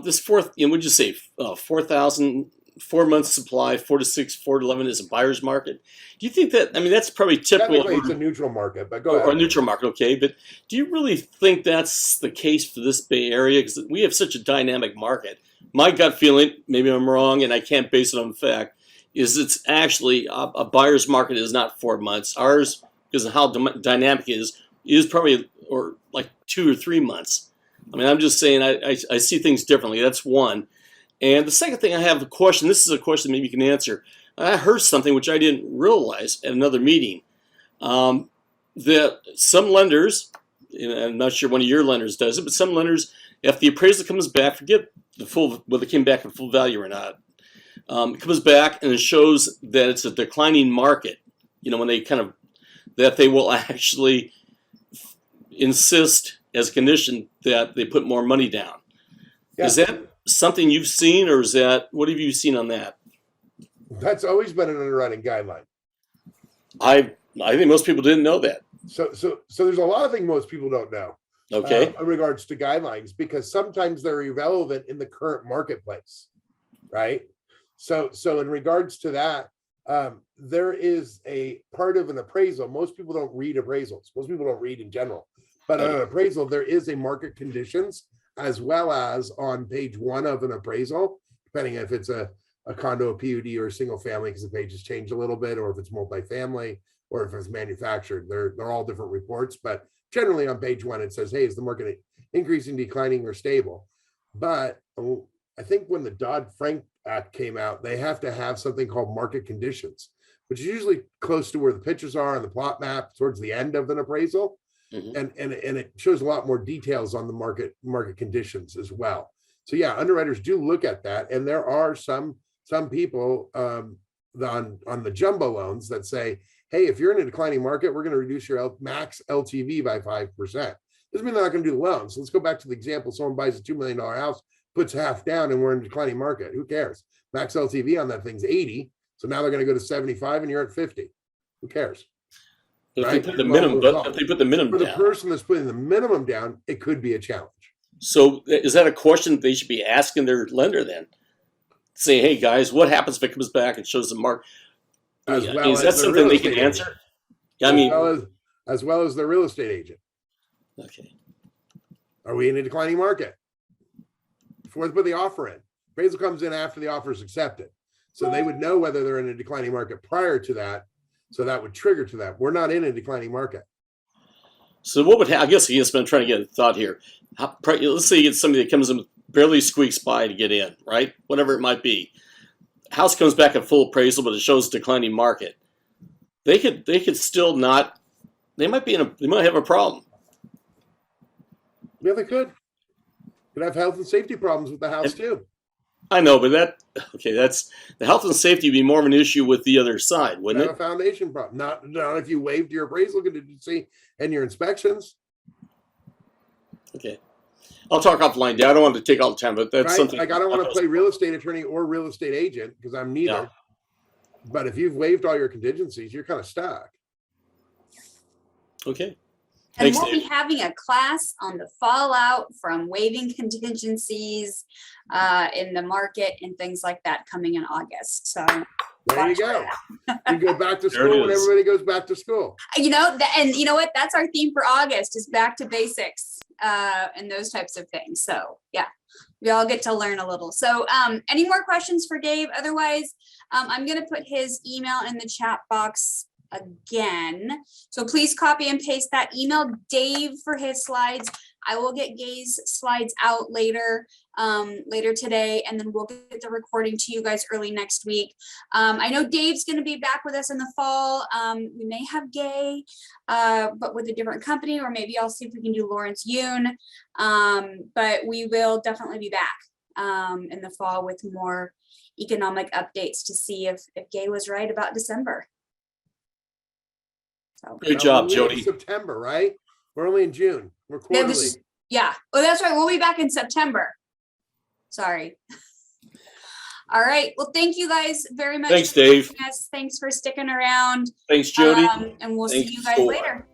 [SPEAKER 5] this fourth, would you say 4,000, 4 months supply, 4 to 6, 4 to 11 is a buyer's market? Do you think that, that's probably typical.
[SPEAKER 4] Technically, it's a neutral market, but go ahead.
[SPEAKER 5] Or a neutral market, okay. But do you really think that's the case for this Bay Area? Because we have such a dynamic market. My gut feeling, maybe I'm wrong and I can't base it on fact, is it's actually a buyer's market is not 4 months. Ours, because of how dynamic it is probably or like 2 or 3 months. I'm just saying I see things differently. That's one. And the second thing I have a question, this is a question maybe you can answer. I heard something which I didn't realize at another meeting, that some lenders, and I'm not sure one of your lenders does it, but some lenders, if the appraisal comes back, forget the full, whether it came back in full value or not, it comes back and it shows that it's a declining market, when they that they will actually insist as a condition that they put more money down.
[SPEAKER 4] Yeah.
[SPEAKER 5] Is that something you've seen, or is that, what have you seen on that?
[SPEAKER 4] That's always been an underwriting guideline.
[SPEAKER 5] I think most people didn't know that.
[SPEAKER 4] So there's a lot of things most people don't know.
[SPEAKER 5] Okay.
[SPEAKER 4] In regards to guidelines, because sometimes they're irrelevant in the current marketplace, right? So in regards to that, there is a part of an appraisal. Most people don't read appraisals. Most people don't read in general. But on an appraisal, there is a market conditions as well as on page 1 of an appraisal, depending if it's a condo, a PUD, or a single family, because the pages change a little bit, or if it's multifamily, or if it's manufactured. They're all different reports, but generally on page 1, it says, hey, is the market increasing, declining, or stable? But I think when the Dodd-Frank Act came out, they have to have something called market conditions, which is usually close to where the pictures are on the plot map towards the end of an appraisal. Mm-hmm. And it shows a lot more details on the market conditions as well. So yeah, underwriters do look at that, and there are some people on the jumbo loans that say, hey, if you're in a declining market, we're going to reduce your max LTV by 5%. Doesn't mean they're not going to do the loans. So let's go back to the example: someone buys a $2 million house, puts half down, and we're in a declining market. Who cares? Max LTV on that thing's 80, so now they're going to go to 75, and you're at 50. Who cares?
[SPEAKER 5] If
[SPEAKER 4] right?
[SPEAKER 5] they put the minimum, but if they put the minimum
[SPEAKER 4] for the
[SPEAKER 5] down,
[SPEAKER 4] person that's putting the minimum down, it could be a challenge.
[SPEAKER 5] So is that a question they should be asking their lender then? Say, hey guys, what happens if it comes back and shows the mark?
[SPEAKER 4] Is
[SPEAKER 5] that something they can answer?
[SPEAKER 4] As well as the real estate agent.
[SPEAKER 5] Okay.
[SPEAKER 4] Are we in a declining market? Before they put the offer in, appraisal comes in after the offer is accepted, so they would know whether they're in a declining market prior to that. So that would trigger to that. We're not in a declining market.
[SPEAKER 5] So what would I guess I'm trying to get a thought here. Let's say you get somebody that comes in, barely squeaks by to get in, right? Whatever it might be. House comes back at full appraisal, but it shows declining market. They could still not. They might have a problem.
[SPEAKER 4] Yeah, they could have health and safety problems with the house too.
[SPEAKER 5] I know, but that's the health and safety would be more of an issue with the other side, wouldn't it?
[SPEAKER 4] A foundation problem. Not if you waived your appraisal contingency and your inspections.
[SPEAKER 5] Okay. I'll talk offline, Dad. I don't want to take all the time, but that's something.
[SPEAKER 4] Like, I don't want to play real estate attorney or real estate agent because I'm neither. Yeah. But if you've waived all your contingencies, you're kind of stuck.
[SPEAKER 5] Okay.
[SPEAKER 2] And
[SPEAKER 5] Thanks,
[SPEAKER 2] we'll be
[SPEAKER 5] Dave.
[SPEAKER 2] having a class on the fallout from waiving contingencies in the market and things like that coming in August. So,
[SPEAKER 4] There you
[SPEAKER 2] watch for
[SPEAKER 4] go.
[SPEAKER 2] that.
[SPEAKER 4] You go back to
[SPEAKER 5] There it
[SPEAKER 4] school when
[SPEAKER 5] is.
[SPEAKER 4] everybody goes back to school.
[SPEAKER 2] You know, and you know what? That's our theme for August is back to basics and those types of things. So yeah, we all get to learn a little. So any more questions for Dave? Otherwise, I'm going to put his email in the chat box again. So please copy and paste that. Email Dave for his slides. I will get Gay's slides out later today, and then we'll get the recording to you guys early next week. I know Dave's going to be back with us in the fall. We may have Gay, but with a different company, or maybe I'll see if we can do Lawrence Yoon. But we will definitely be back in the fall with more economic updates to see if Gay was right about December. So.
[SPEAKER 5] Great
[SPEAKER 4] Now,
[SPEAKER 5] job,
[SPEAKER 4] we're only in
[SPEAKER 5] Jody.
[SPEAKER 4] September, right? We're only in June. We're
[SPEAKER 2] Yeah,
[SPEAKER 4] quarterly.
[SPEAKER 2] yeah. Oh, that's right. We'll be back in September. Sorry. All right. Well, thank you guys very much.
[SPEAKER 5] Thanks,
[SPEAKER 2] for
[SPEAKER 5] Dave.
[SPEAKER 2] joining us. Thanks for sticking around.
[SPEAKER 5] Thanks, Jody.
[SPEAKER 2] And we'll
[SPEAKER 5] Thanks,
[SPEAKER 2] see you guys
[SPEAKER 5] Thor.
[SPEAKER 2] later.